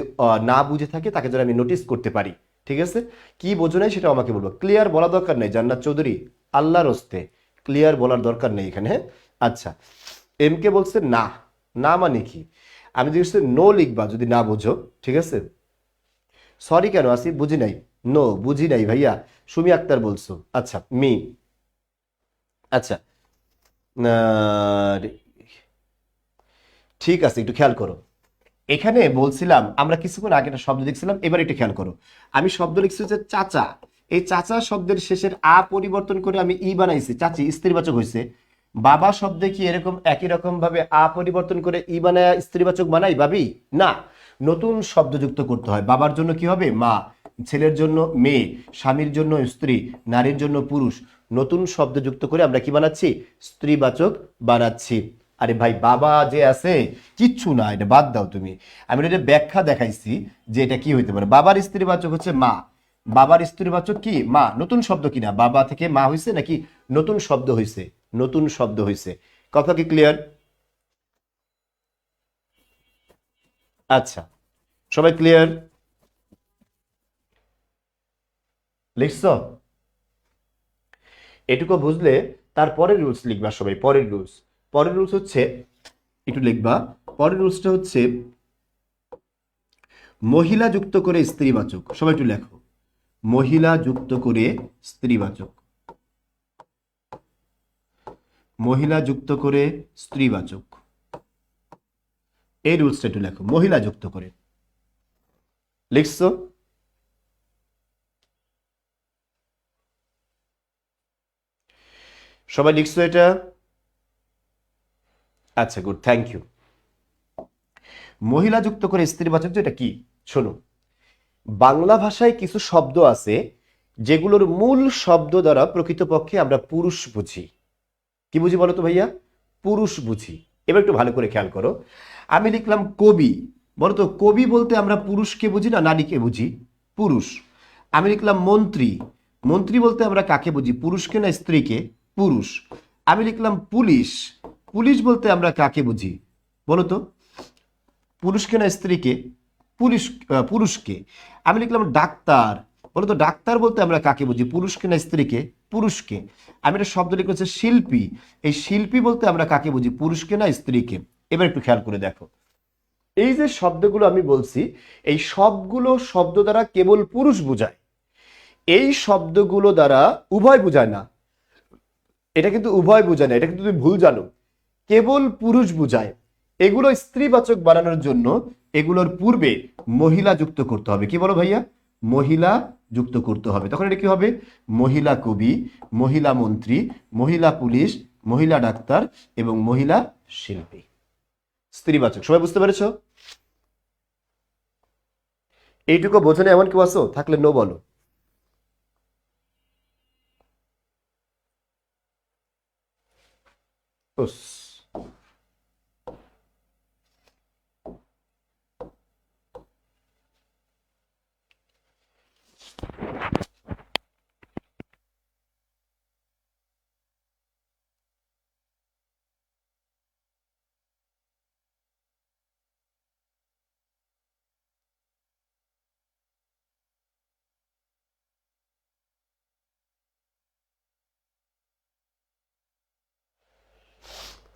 না বুঝে থাকে তাকে যেন আমি নোটিস করতে পারি, ঠিক আছে? কি বোঝো নাই সেটা আমাকে বলবো। ক্লিয়ার বলা দরকার নেই জান্নাত চৌধুরী, আল্লাহর হস্তে ক্লিয়ার বলার দরকার নেই এখানে, হ্যাঁ? আচ্ছা, এম কে বলছে না। না মানে কি? আমি যদি নো লিখবা যদি না বুঝো, ঠিক আছে? সরি কেন আসিফ, বুঝি নাই। নো, বুঝি নাই ভাইয়া। সুমি আক্তার বলছো, আচ্ছা মি। আচ্ছা, আহ, ঠিক আছে, একটু খেয়াল করো। এখানে বলছিলাম আমরা কিছুক্ষণ আগে একটা শব্দ দেখছিলাম, এবার একটু খেয়াল করো। আমি শব্দ লিখছি হচ্ছে চাচা। এই চাচা শব্দের শেষের আ পরিবর্তন করে আমি ই বানাইছি, চাচি স্ত্রীবাচক হয়েছে। বাবা শব্দে কি এরকম একই রকম ভাবে আ পরিবর্তন করে ই বানায় স্ত্রীবাচক বানাই ভাবি? না, নতুন শব্দ যুক্ত করতে হয়। বাবার জন্য কি হবে? মা। ছেলের জন্য মেয়ে। স্বামীর জন্য স্ত্রী। নারীর জন্য পুরুষ। নতুন শব্দ যুক্ত করে আমরা কি বানাচ্ছি? স্ত্রীবাচক বানাচ্ছি। আরে ভাই, বাবা যে আছে কিচ্ছু না, এটা বাদ দাও তুমি। আমি এটা ব্যাখ্যা দেখাইছি যে এটা কি হইতে পারে। বাবার স্ত্রীবাচক হচ্ছে মা। বাবার স্ত্রীবাচক কি? মা। নতুন শব্দ কিনা? বাবা থেকে মা হয়েছে নাকি নতুন শব্দ হয়েছে? নতুন শব্দ হয়েছে। কথা কি ক্লিয়ার? আচ্ছা, সবাই ক্লিয়ার? লিখছো? এটুকু বুঝলে তারপরের রুলস লিখবা সবাই। পরের রুলস, পরের রুলস হচ্ছে একটু লিখবা। পরের রুলসটা হচ্ছে মহিলা যুক্ত করে স্ত্রীবাচক। সবাই একটু লেখো, মহিলা যুক্ত করে স্ত্রীবাচক। মহিলা যুক্ত করে স্ত্রীবাচক, এই রুলসটা একটু লেখো, মহিলা যুক্ত করে। লিখছো? সবাই লিখছো এটা? আচ্ছা, গুড, থ্যাংক ইউ। মহিলা যুক্ত করে স্ত্রীবাচক যেটা কি শোনো, বাংলা ভাষায় কিছু শব্দ আছে যেগুলোর মূল শব্দ দ্বারা প্রকৃতপক্ষে আমরা পুরুষ বুঝি। কি বুঝি বলো তো ভাইয়া? পুরুষ বুঝি। এবার একটু ভালো করে খেয়াল করো। আমি লিখলাম কবি। বলো তো, কবি বলতে আমরা পুরুষকে বুঝি না নারীকে বুঝি? পুরুষ। আমি লিখলাম মন্ত্রী। মন্ত্রী বলতে আমরা কাকে বুঝি? পুরুষকে না স্ত্রীকে? পুরুষ। আমি লিখলাম পুলিশ। পুলিশ বলতে আমরা কাকে বুঝি বলো তো? পুরুষকে না স্ত্রীকে? পুলিশ, পুরুষকে। আমি লিখলাম ডাক্তার। বলো তো, ডাক্তার বলতে আমরা কাকে বুঝি? পুরুষকে না স্ত্রীকে? পুরুষকে। আমি একটা শব্দ লিখে হচ্ছে শিল্পী। এই শিল্পী বলতে আমরা কাকে বুঝি? পুরুষকে না স্ত্রীকে? এবার একটু খেয়াল করে দেখো, এই যে শব্দগুলো আমি বলছি, এই সবগুলো শব্দ দ্বারা কেবল পুরুষ বোঝায়। এই শব্দগুলো দ্বারা উভয় বোঝায় না, এটা কিন্তু উভয় বোঝায় না, এটা কিন্তু তুমি ভুল জানো, কেবল পুরুষ বোঝায়। এগুলো স্ত্রীবাচক বানানোর জন্য এগুলোর পূর্বে মহিলা যুক্ত করতে হবে। কি বলো ভাইয়া? মহিলা যুক্ত করতে হবে। তখন এটা কি হবে? মহিলা কবি, মহিলা মন্ত্রী, মহিলা পুলিশ, মহিলা ডাক্তার এবং মহিলা শিল্পী। স্ত্রীবাচক। সবাই বুঝতে পেরেছো? এইটুকু বোঝানো এমন কেউ আছো? থাকলে নো বলো। উস,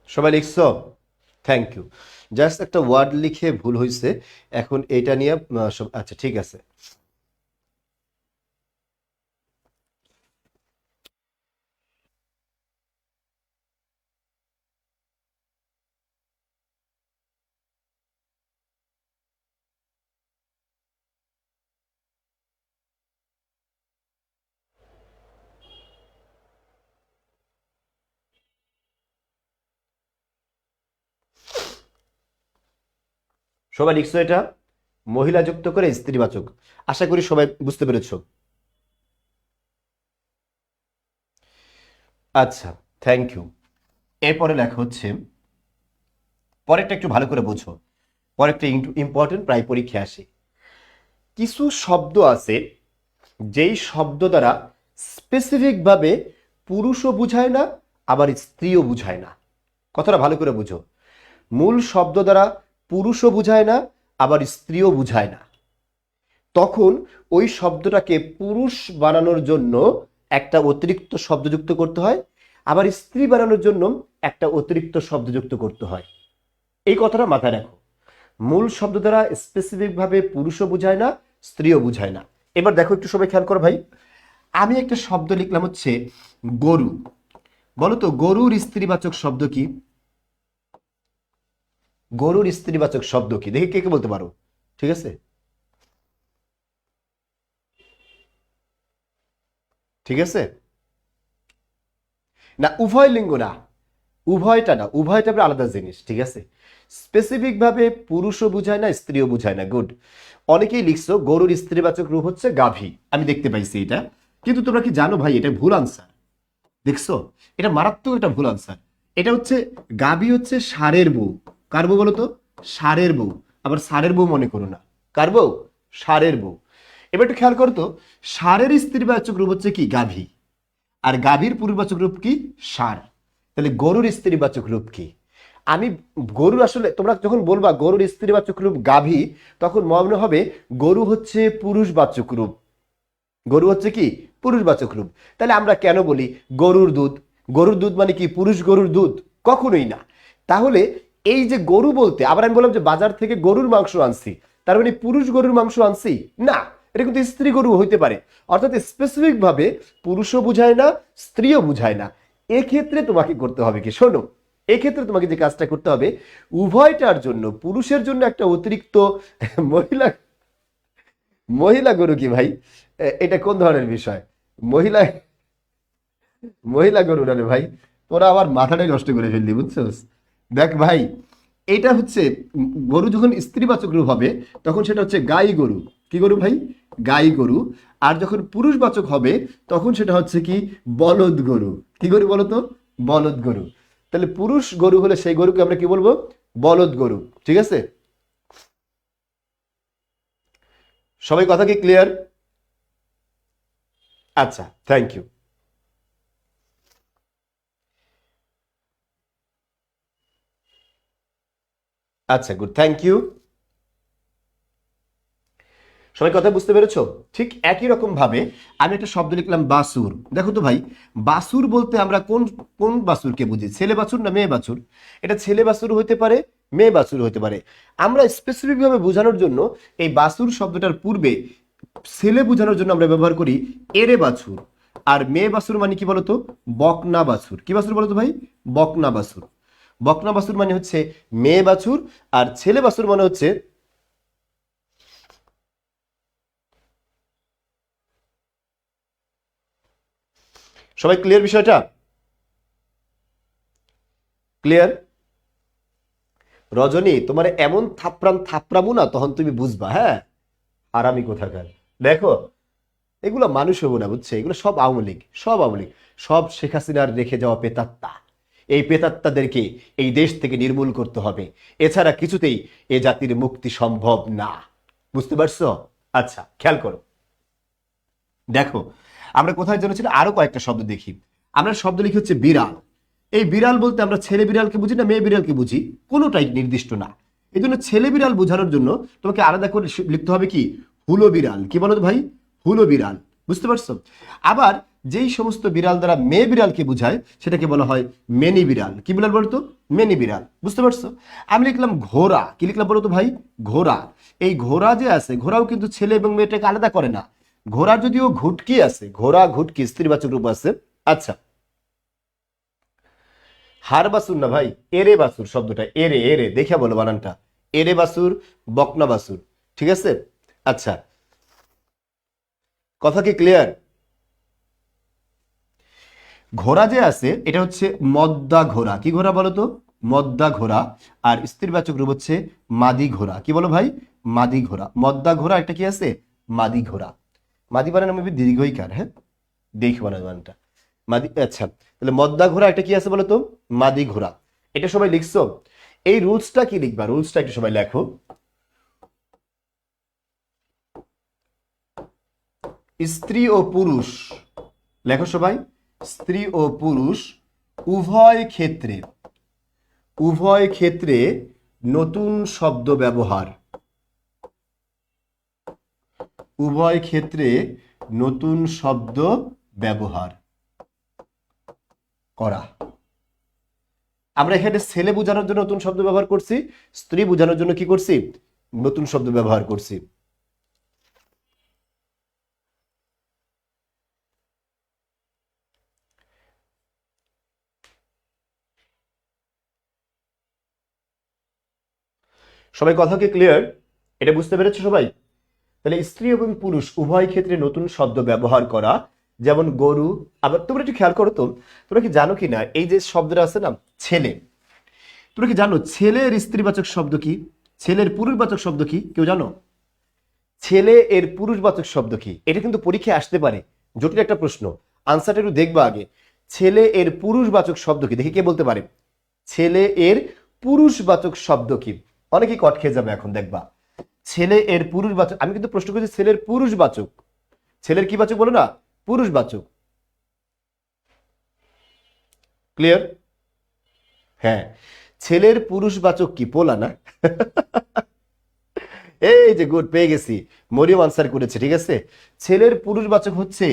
সবাই লিখছো? Thank you. জাস্ট একটা ওয়ার্ড লিখে ভুল হয়েছে, এখন এটা নিয়ে আচ্ছা ঠিক আছে। সবাই লিখছো এটা? মহিলা যুক্ত করে স্ত্রীবাচক। আশা করি সবাই বুঝতে পেরেছো। আচ্ছা, থ্যাংক ইউ। এরপরে লেখা হচ্ছে, পরেরটা একটু ভালো করে বোঝো, পরেরটা ইম্পর্টেন্ট, প্রায় পরীক্ষায় আসে। কিছু শব্দ আছে যেই শব্দ দ্বারা স্পেসিফিকভাবে পুরুষও বুঝায় না, আবার স্ত্রীও বুঝায় না। কথাটা ভালো করে বুঝো। মূল শব্দ দ্বারা পুরুষও বুঝায় না, আবার স্ত্রীও বুঝায় না। তখন ওই শব্দটাকে পুরুষ বানানোর জন্য একটা অতিরিক্ত শব্দ যুক্ত করতে হয়, আবার স্ত্রী বানানোর জন্য একটা অতিরিক্ত শব্দ যুক্ত করতে হয়। এই কথাটা মাথায় রাখো। মূল শব্দ দ্বারা স্পেসিফিকভাবে পুরুষও বুঝায় না, স্ত্রীও বুঝায় না। এবার দেখো একটু সবাই খেয়াল করো ভাই। আমি একটা শব্দ লিখলাম হচ্ছে গরু। বলো তো গরুর স্ত্রীবাচক শব্দ কি? গরুর স্ত্রীবাচক শব্দ কি? দেখি কে কে বলতে পারো। ঠিক আছে, ঠিক আছে। না উভয় লিঙ্গ না, উভয়টা না, উভয়টা আলাদা জিনিস। ঠিক আছে, স্পেসিফিক ভাবে পুরুষও বুঝায় না, স্ত্রীও বুঝায় না। গুড। অনেকেই লিখছো গরুর স্ত্রীবাচক রূপ হচ্ছে গাভী। আমি দেখতে পাইছি এটা, কিন্তু তোমরা কি জানো ভাই এটা ভুল আনসার? দেখছো, এটা মারাত্মক একটা ভুল আনসার। এটা হচ্ছে গাভী হচ্ছে ষাঁড়ের বউ। কার বউ বলো তো? ষাঁড়ের বউ। আবার ষাঁড়ের বউ মনে করো না। কার বউ? ষাঁড়ের বউ। এবার একটু খেয়াল করো তো, ষাঁড়ের স্ত্রীবাচক রূপ হচ্ছে কি? গাভী। আর গাভীর পুরুষবাচক রূপ কি? ষাঁড়। তাহলে গরুর স্ত্রীবাচক রূপ কি? আমি গরুর আসলে তোমরা যখন বলবা গরুর স্ত্রীবাচক রূপ গাভী, তখন মনে হবে গরু হচ্ছে পুরুষবাচক রূপ। গরু হচ্ছে কি? পুরুষবাচক রূপ। তাহলে আমরা কেন বলি গরুর দুধ? গরুর দুধ মানে কি পুরুষ গরুর দুধ? কখনোই না। তাহলে এই যে গরু বলতে, আবার আমি বললাম যে বাজার থেকে গরুর মাংস আনছি, তার মানে পুরুষ গরুর মাংস আনছি না, এটা কিন্তু স্ত্রী গরু হইতে পারে। অর্থাৎ স্পেসিফিক ভাবে পুরুষও বুঝায় না, স্ত্রীও বুঝায় না। এক্ষেত্রে তোমাকে করতে হবে কি? শোনো, এক্ষেত্রে তোমাকে যে কাজটা করতে হবে, উভয়টার জন্য, পুরুষের জন্য একটা অতিরিক্ত মহিলা, মহিলা গরু কি ভাই? এটা কোন ধরনের বিষয়? মহিলা, মহিলা গরু না রে ভাই, তোরা আমার মাথাটাই নষ্ট করে ফেললি, বুঝছস? দেখ ভাই, এটা হচ্ছে গরু যখন স্ত্রীবাচক রূপ হবে তখন সেটা হচ্ছে গাই গরু। কি গরু ভাই? গাই গরু। আর যখন পুরুষবাচক হবে তখন সেটা হচ্ছে কি? বলদ গরু। কি গরু বলো তো? বলদ গরু। তাহলে পুরুষ গরু হলে সেই গরুকে আমরা কি বলবো? বলদ গরু। ঠিক আছে, সবাই কথা কি ক্লিয়ার? আচ্ছা, থ্যাংক ইউ। আচ্ছা, গুড, থ্যাংক ইউ। সবাই কথা বুঝতে পেরেছো? ঠিক একই রকম ভাবে আমি একটা শব্দ লিখলাম বাসুর। দেখো তো ভাই, বাসুর বলতে আমরা কোন কোন বাছুরকে বুঝি? ছেলে বাছুর না মেয়ে বাছুর? এটা ছেলে বাছুর হতে পারে, মেয়ে বাছুর হতে পারে। আমরা স্পেসিফিক ভাবে বোঝানোর জন্য এই বাছুর শব্দটার পূর্বে ছেলে বোঝানোর জন্য আমরা ব্যবহার করি এরে বাছুর। আর মেয়ে বাছুর মানে কি বলতো? বকনা বাছুর। কি বাছুর বলতো ভাই? বকনা বাছুর। বকনা বাছুর মানে হচ্ছে মেয়ে বাছুর, আর ছেলে বাছুর মানে হচ্ছে, সবাই ক্লিয়ার বিষয়টা? ক্লিয়ার? রজনী, তোমার এমন থাপড়ামু না, তখন তুমি বুঝবা। হ্যাঁ, আরামি কোথাকার। দেখো, এগুলো মানুষ হবো না, বুঝছে? এগুলো সব আওয়ামী লীগ, সব আওয়ামী লীগ, সব শেখ হাসিনার রেখে যাওয়া পেতাত্তা। এই পেতাত্তাদেরকে এই দেশ থেকে নির্মূল করতে হবে, এছাড়া কিছুতেই এ জাতির মুক্তি সম্ভব না। বুঝতে পারছো? আচ্ছা, খেয়াল করো। দেখো, আমরা কোথায় যেন ছিল, আরো কয়েকটা শব্দ দেখি। আমরা শব্দ লিখি হচ্ছে বিড়াল। এই বিড়াল বলতে আমরা ছেলে বিড়ালকে বুঝি না মেয়ে বিড়ালকে বুঝি? কোনোটাই নির্দিষ্ট না। এই জন্য ছেলে বিড়াল বোঝানোর জন্য তোমাকে আলাদা করে লিখতে হবে কি? হুলো বিড়াল। কি বলো তো ভাই? হুলো বিড়াল। বুঝতে পারছো? আবার যেই সমস্ত বিড়াল দ্বারা মেয়ে বিড়ালকে বোঝায় সেটাকে বলা হয় মেনি বিড়াল। কি বিড়াল বলতো? মেনি বিড়াল। বুঝতে পারছো? আমি লিখলাম ঘোড়া। কি লিখলাম বলো তো ভাই? ঘোড়া। এই ঘোড়া যে আছে, ঘোড়াও কিন্তু ছেলে এবং মেয়েটাকে আলাদা করে না। ঘোড়া যদিও ঘুটকি আছে, ঘোড়া ঘুটকি স্ত্রীবাচক রূপ আছে। আচ্ছা, হার বাসুর না ভাই, এরে বাসুর শব্দটা, এরে এরে দেখে বলো বানানটা। এরে বাসুর, বকনা বাসুর। ঠিক আছে? আচ্ছা, কথা কি ক্লিয়ার? ঘোড়া যে আছে এটা হচ্ছে মদ্দা ঘোড়া। কি ঘোড়া বলো তো? মদ্দা ঘোড়া। আর স্ত্রীবাচক রূপ হচ্ছে মাদি ঘোড়া। কি বলো ভাই? মাদি ঘোড়া। মদ্দা ঘোড়া একটা কি আছে? মাদি ঘোড়া। মাদি বানান আমি দীর্ঘইকার। হ্যাঁ, দেখি বানানটা মাদি। আচ্ছা, তাহলে মদ্দা ঘোড়া একটা কি আছে বলো তো? মাদি ঘোড়া। এটা সবাই লিখছো? এই রুলসটা কি লিখবা? রুলসটা একটু সবাই লেখো। স্ত্রী ও পুরুষ, লেখো সবাই। স্ত্রী ও পুরুষ উভয় ক্ষেত্রে, উভয় ক্ষেত্রে নতুন শব্দ ব্যবহার, উভয় ক্ষেত্রে নতুন শব্দ ব্যবহার করা। আমরা এখানে ছেলে বোঝানোর জন্য নতুন শব্দ ব্যবহার করছি, স্ত্রী বোঝানোর জন্য কি করছি? নতুন শব্দ ব্যবহার করছি। সবাই কথা কি ক্লিয়ার? এটা বুঝতে পেরেছো সবাই? তাহলে স্ত্রী এবং পুরুষ উভয় ক্ষেত্রে নতুন শব্দ ব্যবহার করা, যেমন গরু। আবার তোমরা একটু খেয়াল করো তো, তোমরা কি জানো কি না, এই যে শব্দটা আছে না ছেলে, তোমরা কি জানো ছেলের স্ত্রীবাচক শব্দ কি? ছেলের পুরুষবাচক শব্দ কি? কেউ জানো? ছেলে এর পুরুষবাচক শব্দ কি? এটা কিন্তু পরীক্ষায় আসতে পারে, জটিল একটা প্রশ্ন। আনসারটা একটু দেখবা আগে। ছেলে এর পুরুষবাচক শব্দ কি? দেখি কে বলতে পারে। ছেলে এর পুরুষবাচক শব্দ কি? অনেকেই কট খেয়ে যাবে এখন, দেখবা। ছেলে এর পুরুষবাচক, আমি কিন্তু প্রশ্ন করছি ছেলের পুরুষবাচক। ছেলের কি বাচক বলো না? পুরুষবাচক। ক্লিয়ার? হ্যাঁ, ছেলের পুরুষবাচক কি? পোলা না? এই যে গুড, পেয়ে গেছি। মরিয়ম আনসার করেছে, ঠিক আছে। ছেলের পুরুষবাচক হচ্ছে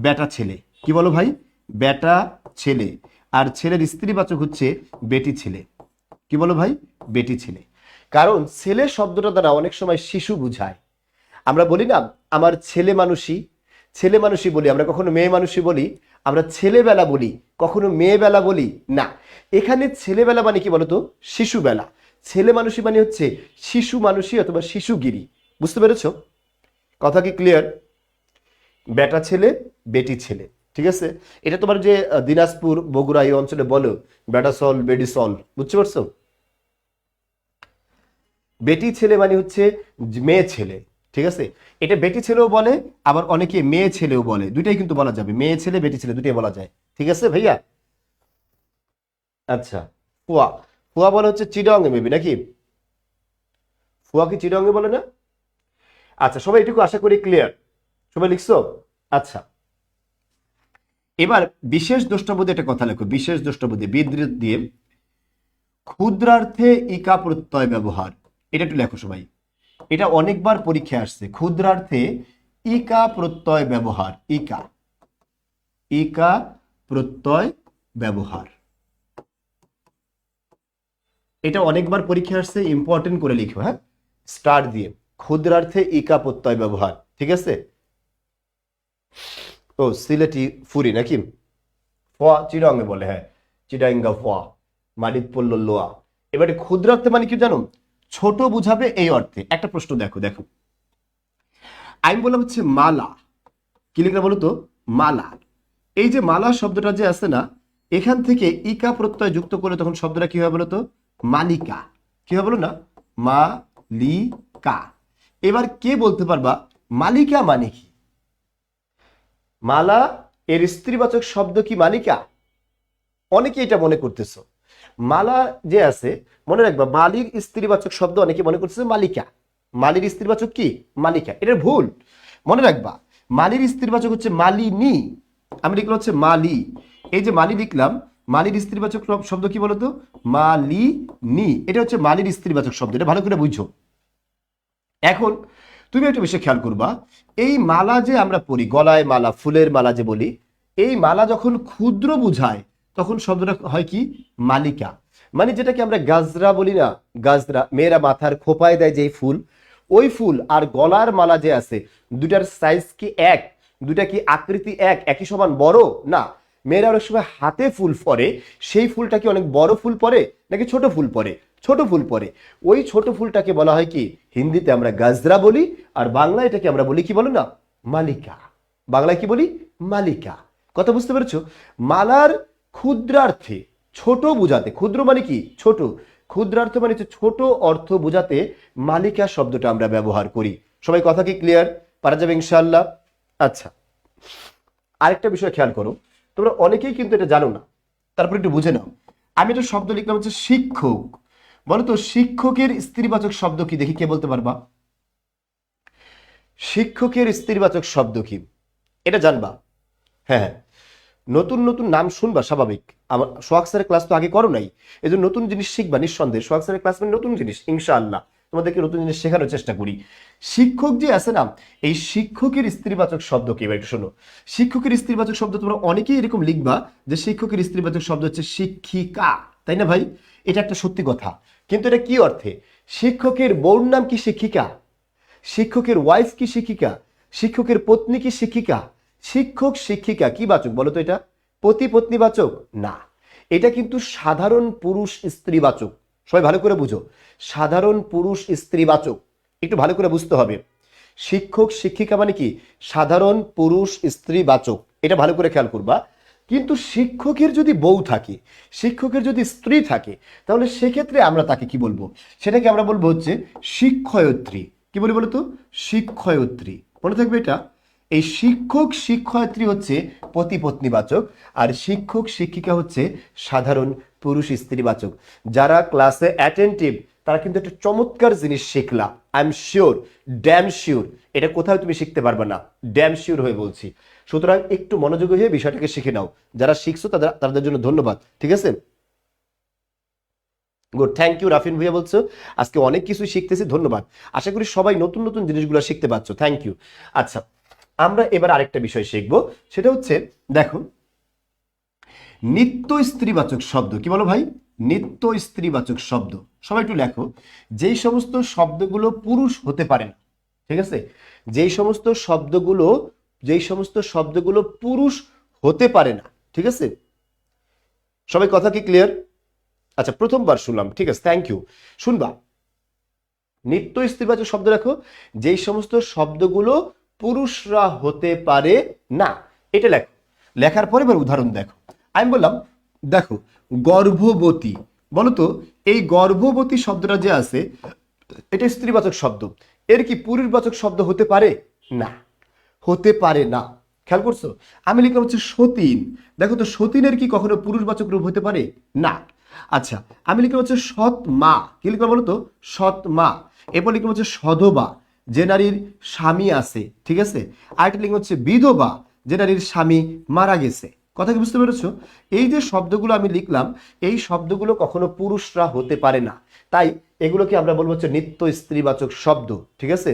বেটা ছেলে। কি বলো ভাই? বেটা ছেলে। আর ছেলের স্ত্রীবাচক হচ্ছে বেটি ছেলে। কি বলো ভাই? বেটি ছেলে। কারণ ছেলে শব্দটা দ্বারা অনেক সময় শিশু বুঝায়। আমরা বলি না আমার ছেলে মানুষই, ছেলে মানুষই বলি আমরা, কখনো মেয়ে মানুষই বলি। আমরা ছেলেবেলা বলি, কখনো মেয়েবেলা বলি না। এখানে ছেলেবেলা মানে কি বলতো? শিশুবেলা। ছেলে মানুষই মানে হচ্ছে শিশু মানুষই অথবা শিশুগিরি। বুঝতে পেরেছো? কথা কি ক্লিয়ার? বেটা ছেলে, বেটি ছেলে। ঠিক আছে? এটা তোমার যে দিনাজপুর বগুড়া এই অঞ্চলে বলো বেটা সল বেডি সল। বুঝতে পারছো? বেটি ছেলে মানে হচ্ছে মেয়ে ছেলে। ঠিক আছে? এটা বেটি ছেলেও বলে, আবার অনেকে মেয়ে ছেলেও বলে, দুইটাই কিন্তু বলা যাবে। মেয়ে ছেলে বেটি ছেলে দুইটাই বলা যায়। ঠিক আছে ভাইয়া? আচ্ছা, ফুয়া। ফুয়া বলে হচ্ছে চিডং মেবি, নাকি? ফুয়া কি চিডং এ বলে না? আচ্ছা, সবাই এটুকু আশা করি ক্লিয়ার। সবাই লিখছো? আচ্ছা, এবার বিশেষ দ্রষ্টব্যে একটা কথা লেখো। বিশেষ দ্রষ্টব্যে বিদ্যুৎ দিয়ে ক্ষুদ্রার্থে ইকা প্রত্যয় ব্যবহার, এটা একটু লেখো সবাই। এটা অনেকবার পরীক্ষায় আসছে। ক্ষুদ্রার্থে ইকা প্রত্যয় ব্যবহার, ইকা, ইকা প্রত্যয় ব্যবহার। এটা অনেকবার পরীক্ষায় আসছে, ইম্পর্টেন্ট করে লিখো। হ্যাঁ, স্টার দিয়ে ক্ষুদ্রার্থে ইকা প্রত্যয় ব্যবহার, ঠিক আছে? ও সিলেটি ফুরি নাকি? ফ চিরঙ্গে বলে, হ্যাঁ চিরাঙ্গা ফ, মাটিত পড়ল লোয়া। এবারে ক্ষুদ্রার্থে মানে কি জানো? ছোট বুঝাবে এই অর্থে। একটা প্রশ্ন দেখো দেখো, আমি বললাম হচ্ছে মালা, কি লিখলাম বলো তো? মালা। এই যে মালা শব্দটা যে আছে না, এখান থেকে ইকা প্রত্যয় যুক্ত করলে তখন শব্দটা কি হবে বলো তো? মালিকা। কি হবে বলো না? মালিকা। এবার কে বলতে পারবা মালিকা মানে কি? মালা এর স্ত্রীবাচক শব্দ কি মালিকা? অনেকে এটা মনে করতেছো। মালা যে আছে, মনে রাখবা মালির স্ত্রীবাচক শব্দ অনেকে মনে করতেছে মালিকা। মালির স্ত্রীবাচক কি? মালিকা। এটা ভুল। মনে রাখবা মালির স্ত্রীবাচক হচ্ছে মালিনী। আমি লিখলাম হচ্ছে মালি। এই যে মালি লিখলাম, মালির স্ত্রীবাচক শব্দ কি বলতো? মালিনী। এটা হচ্ছে মালির স্ত্রীবাচক শব্দ, এটা ভালো করে বুঝো। এখন তুমি একটা বিষয় খেয়াল করবা, এই মালা যে আমরা পরি, গলায় মালা, ফুলের মালা যে বলি, এই মালা যখন ক্ষুদ্র বুঝায় তখন শব্দটা হয় কি? মালিকা। মানে যেটাকে আমরা গাজরা বলি না, গাজরা মেয়েরা মাথার খোপায় দেয় যে ফুল, ওই ফুল আর গলার মালা যে আছে, দুটার সাইজ কি এক? দুটা কি আকৃতি এক, একই সমান বড়? না। মেয়েরা অনেক সময় হাতে ফুল পরে, সেই ফুলটা কি অনেক বড় ফুল পরে নাকি ছোট ফুল পরে? ছোট ফুল পরে। ওই ছোট ফুলটাকে বলা হয় কি? হিন্দিতে আমরা গাজরা বলি, আর বাংলায় এটাকে আমরা বলি কি বলো না? মালিকা। বাংলায় কি বলি? মালিকা। কথা বুঝতে পেরেছো? মালার ক্ষুদ্রার্থে, ছোট বুঝাতে, ক্ষুদ্র মানে কি? ছোট। ক্ষুদ্রার্থ মানে হচ্ছে ছোট অর্থ বুঝাতে মালিকা শব্দটা আমরা ব্যবহার করি। সবাই কথা কি ক্লিয়ার? পারা যাবে ইনশাআল্লাহ? আচ্ছা, আরেকটা বিষয় খেয়াল করো, তোমরা অনেকেই কিন্তু এটা জানো না, তারপর একটু বুঝে নাও। আমি একটা শব্দ লিখলাম হচ্ছে শিক্ষক। বলো তো শিক্ষকের স্ত্রীবাচক শব্দ কি? দেখি কে বলতে পারবা। শিক্ষকের স্ত্রীবাচক শব্দ কি? এটা জানবা। হ্যাঁ হ্যাঁ, নতুন নতুন নাম শুনবা, স্বাভাবিক। আমার সোহাগ স্যারের ক্লাস তো আগে করো নাই, এই জন্য নতুন জিনিস শিখবা নিঃসন্দেহে। সোহাগ স্যারের ক্লাস মানে নতুন জিনিস, ইনশাআল্লাহ তোমাদেরকে নতুন জিনিস শেখানোর চেষ্টা করি। শিক্ষক যে আছে না, এই শিক্ষকের স্ত্রীবাচক শব্দ কি? এবার একটু শোনো। শিক্ষকের স্ত্রীবাচক শব্দ তোমরা অনেকেই এরকম লিখবা যে শিক্ষকের স্ত্রীবাচক শব্দ হচ্ছে শিক্ষিকা, তাই না ভাই? এটা একটা সত্যি কথা, কিন্তু এটা কি অর্থে? শিক্ষকের বউর নাম কি শিক্ষিকা? শিক্ষকের ওয়াইফ কি শিক্ষিকা? শিক্ষকের পত্নী কি শিক্ষিকা? শিক্ষক শিক্ষিকা কি বাচক বলো তো? এটা পতি পত্নী বাচক না, এটা কিন্তু সাধারণ পুরুষ স্ত্রীবাচক। সবাই ভালো করে বুঝো, সাধারণ পুরুষ স্ত্রীবাচক। একটু ভালো করে বুঝতে হবে। শিক্ষক শিক্ষিকা মানে কি? সাধারণ পুরুষ স্ত্রীবাচক, এটা ভালো করে খেয়াল করবা। কিন্তু শিক্ষকের যদি বউ থাকে, শিক্ষকের যদি স্ত্রী থাকে, তাহলে সেক্ষেত্রে আমরা তাকে কি বলবো? সেটাকে আমরা বলবো হচ্ছে শিক্ষয়িত্রী। কি বলি বলতো? শিক্ষয়িত্রী। মনে থাকবে এটা। এই শিক্ষক শিক্ষয়িত্রী হচ্ছে পতি পত্নীবাচক, আর শিক্ষক শিক্ষিকা হচ্ছে সাধারণ পুরুষ স্ত্রীবাচক। যারা ক্লাসে অ্যাটেন্টিভ তারা কিন্তু একটা চমৎকার জিনিস শিখলা, I am sure, damn sure. এটা কোথাও তুমি শিখতে পারবে না, ড্যাম শিওর হয়ে বলছি। সুতরাং একটু মনোযোগী হয়ে বিষয়টাকে শিখে নাও। যারা শিখছো তাদের জন্য ধন্যবাদ, ঠিক আছে? Good, thank you. Rafin Bhuiyan বলছো আজকে অনেক কিছু শিখতেছি, ধন্যবাদ। আশা করি সবাই নতুন নতুন জিনিসগুলো শিখতে পারছো, থ্যাংক ইউ। আচ্ছা, আমরা এবার আরেকটা বিষয় শিখবো, সেটা হচ্ছে দেখো নিত্য স্ত্রীবাচক শব্দ কি? বলো ভাই, নিত্য স্ত্রীবাচক শব্দ। সবাই একটু লেখো, যেই সমস্ত শব্দগুলো পুরুষ হতে পারে না, ঠিক আছে? যেই সমস্ত শব্দগুলো, যেই সমস্ত শব্দগুলো পুরুষ হতে পারে না, ঠিক আছে? সবাই কথা কি ক্লিয়ার? আচ্ছা, প্রথমবার শুনলাম, ঠিক আছে, থ্যাংক ইউ। শুনবা, নিত্য স্ত্রীবাচক শব্দ রাখো যেই সমস্ত শব্দগুলো পুরুষরা হতে পারে না, এটা লেখো। লেখার পরে এবার উদাহরণ দেখো। আমি বললাম দেখো গর্ভবতী, বলতো এই গর্ভবতী শব্দটা যে আছে, এটা স্ত্রীবাচক শব্দ, এর কি পুরুষবাচক শব্দ হতে পারে? না, হতে পারে না। খেয়াল করছো? আমি লিখলাম হচ্ছে সতীন। দেখো তো সতীনের কি কখনো পুরুষবাচক রূপ হতে পারে? না। আচ্ছা, আমি লিখলাম হচ্ছে সৎ মা। কি লিখলাম বলো তো? সৎ মা। এরপর লিখলাম হচ্ছে সধবা, যে নারীর স্বামী আছে, ঠিক আছে? আরেকটা লিখলাম হচ্ছে বিধবা, যে নারীর স্বামী মারা গেছে। কথা কি বুঝতে পেরেছো? এই যে শব্দগুলো আমি লিখলাম, এই শব্দগুলো কখনো পুরুষরা হতে পারে না, তাই এগুলোকে আমরা বলবো হচ্ছে নিত্য স্ত্রীবাচক শব্দ, ঠিক আছে?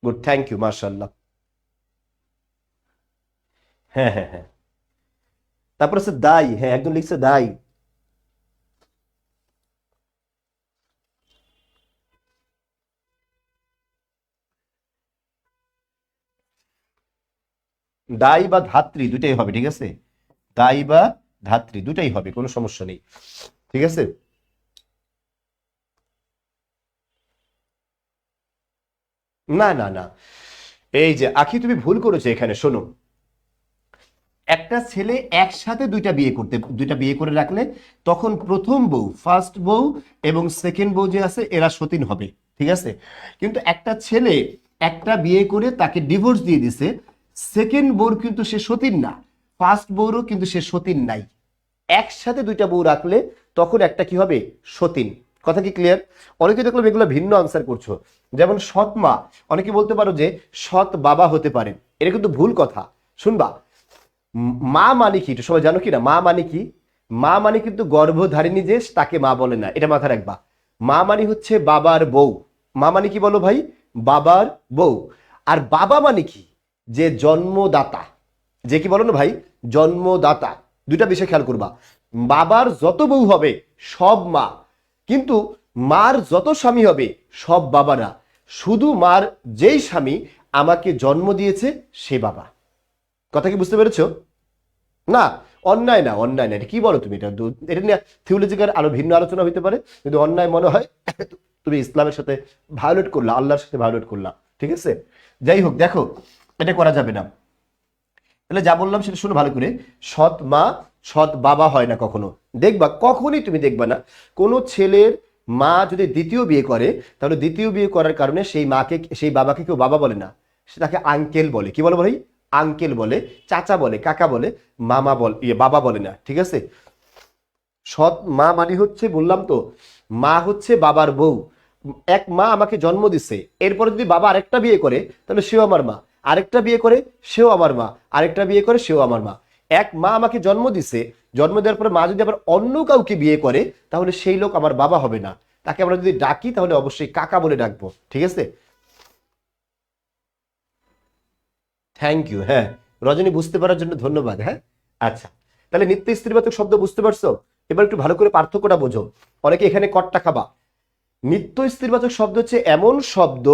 গুড, থ্যাংক ইউ, মাশাআল্লাহ। হ্যাঁ হ্যাঁ হ্যাঁ, তারপর হচ্ছে দাই, হ্যাঁ একজন লিখছে দাই। দাই বা ধাত্রী দুটাই হবে, ঠিক আছে। দাই বা ধাত্রী দুটাই হবে, কোনো সমস্যা নেই, ঠিক আছে। না না না, এই যে আখি তুমি ভুল করেছো এখানে, শোনো। একটা ছেলে একসাথে দুইটা বিয়ে করে রাখলে তখন প্রথম বউ, ফার্স্ট বউ এবং সেকেন্ড বউ যে আছে এরা সতীন হবে, ঠিক আছে। কিন্তু একটা ছেলে একটা বিয়ে করে তাকে ডিভোর্স দিয়ে দিছে, সেকেন্ড বউর কিন্তু সে সতীন না, ফার্স্ট বউরও কিন্তু সে সতীন নাই। একসাথে দুইটা বউ রাখলে তখন একটা কি হবে, সতীন। কথা কি ক্লিয়ার? অনেকে দেখলাম এগুলো ভিন্ন আনসার করছো, যেমন সৎ মা, অনেকে বলতে পারো যে সৎ বাবা হতে পারেন, এটা কিন্তু ভুল কথা। শুনবা, মা মানে কি একটু সবাই জানো কি না? মা মানে কি? মা মানে কিন্তু গর্ভধারিণী যে তাকে মা বলে না, এটা মাথায় রাখবা। মা মানে হচ্ছে বাবার বউ। মা মানে কি বলো ভাই? বাবার বউ। আর বাবা মানে কি? যে জন্মদাতা, যে কি বলো না ভাই, জন্মদাতা। দুইটা বিষয় খেয়াল করবা, বাবার যত বউ হবে সব মা, কিন্তু মার যত স্বামী হবে সব বাবারা। শুধু মার যেই স্বামী আমাকে জন্ম দিয়েছে সে বাবা। কথা কি বুঝতে পেরেছো? না, অন্যায় না, অন্যায় না, এটা কি বলো তুমি? এটা নিয়ে থিওলজিক্যাল আরো ভিন্ন আলোচনা হইতে পারে, কিন্তু অন্যায় মনে হয় তুমি ইসলামের সাথে ভায়োলেট করলা, আল্লাহর সাথে ভায়োলেট করলা, ঠিক আছে। যাই হোক, দেখো এটা করা যাবে না। তাহলে যা বললাম সেটা শুনো ভালো করে। সৎ মা সৎ বাবা হয় না কখনো। দেখবা, কখনই তুমি দেখবা না কোনো ছেলের মা যদি দ্বিতীয় বিয়ে করে, তাহলে দ্বিতীয় বিয়ে করার কারণে সেই মাকে, সেই বাবাকে কেউ বাবা বলে না, সে তাকে আঙ্কেল বলে। কি বলে ভাই? আঙ্কেল বলে, চাচা বলে, কাকা বলে, মামা বল বাবা বলে না, ঠিক আছে। সৎ মা মানে হচ্ছে, বললাম তো, মা হচ্ছে বাবার বউ। এক মা আমাকে জন্ম দিছে, এরপরে যদি বাবা আরেকটা বিয়ে করে তাহলে সেও আমার মা, আরেকটা বিয়ে করে সেও আমার মা, আরেকটা বিয়ে করে সেও আমার মা। এক মা আমাকে জন্ম দিছে, জন্ম দেওয়ার পরে মা যদি আবার অন্য কাউকে বিয়ে করে তাহলে সেই লোক আমার বাবা হবে না, তাকে আমরা যদি ডাকি তাহলে অবশ্যই কাকা বলে ডাকবো, ঠিক আছে। থ্যাংক ইউ, হ্যাঁ রজনী, বুঝতে পারার জন্য ধন্যবাদ। হ্যাঁ, আচ্ছা, তাহলে নিত্য স্ত্রীবাচক শব্দ বুঝতে পারছো? এবার একটু ভালো করে পার্থক্যটা বোঝো, অনেকে এখানে কট্টা খাবা। নিত্য স্ত্রীবাচক শব্দ হচ্ছে এমন শব্দ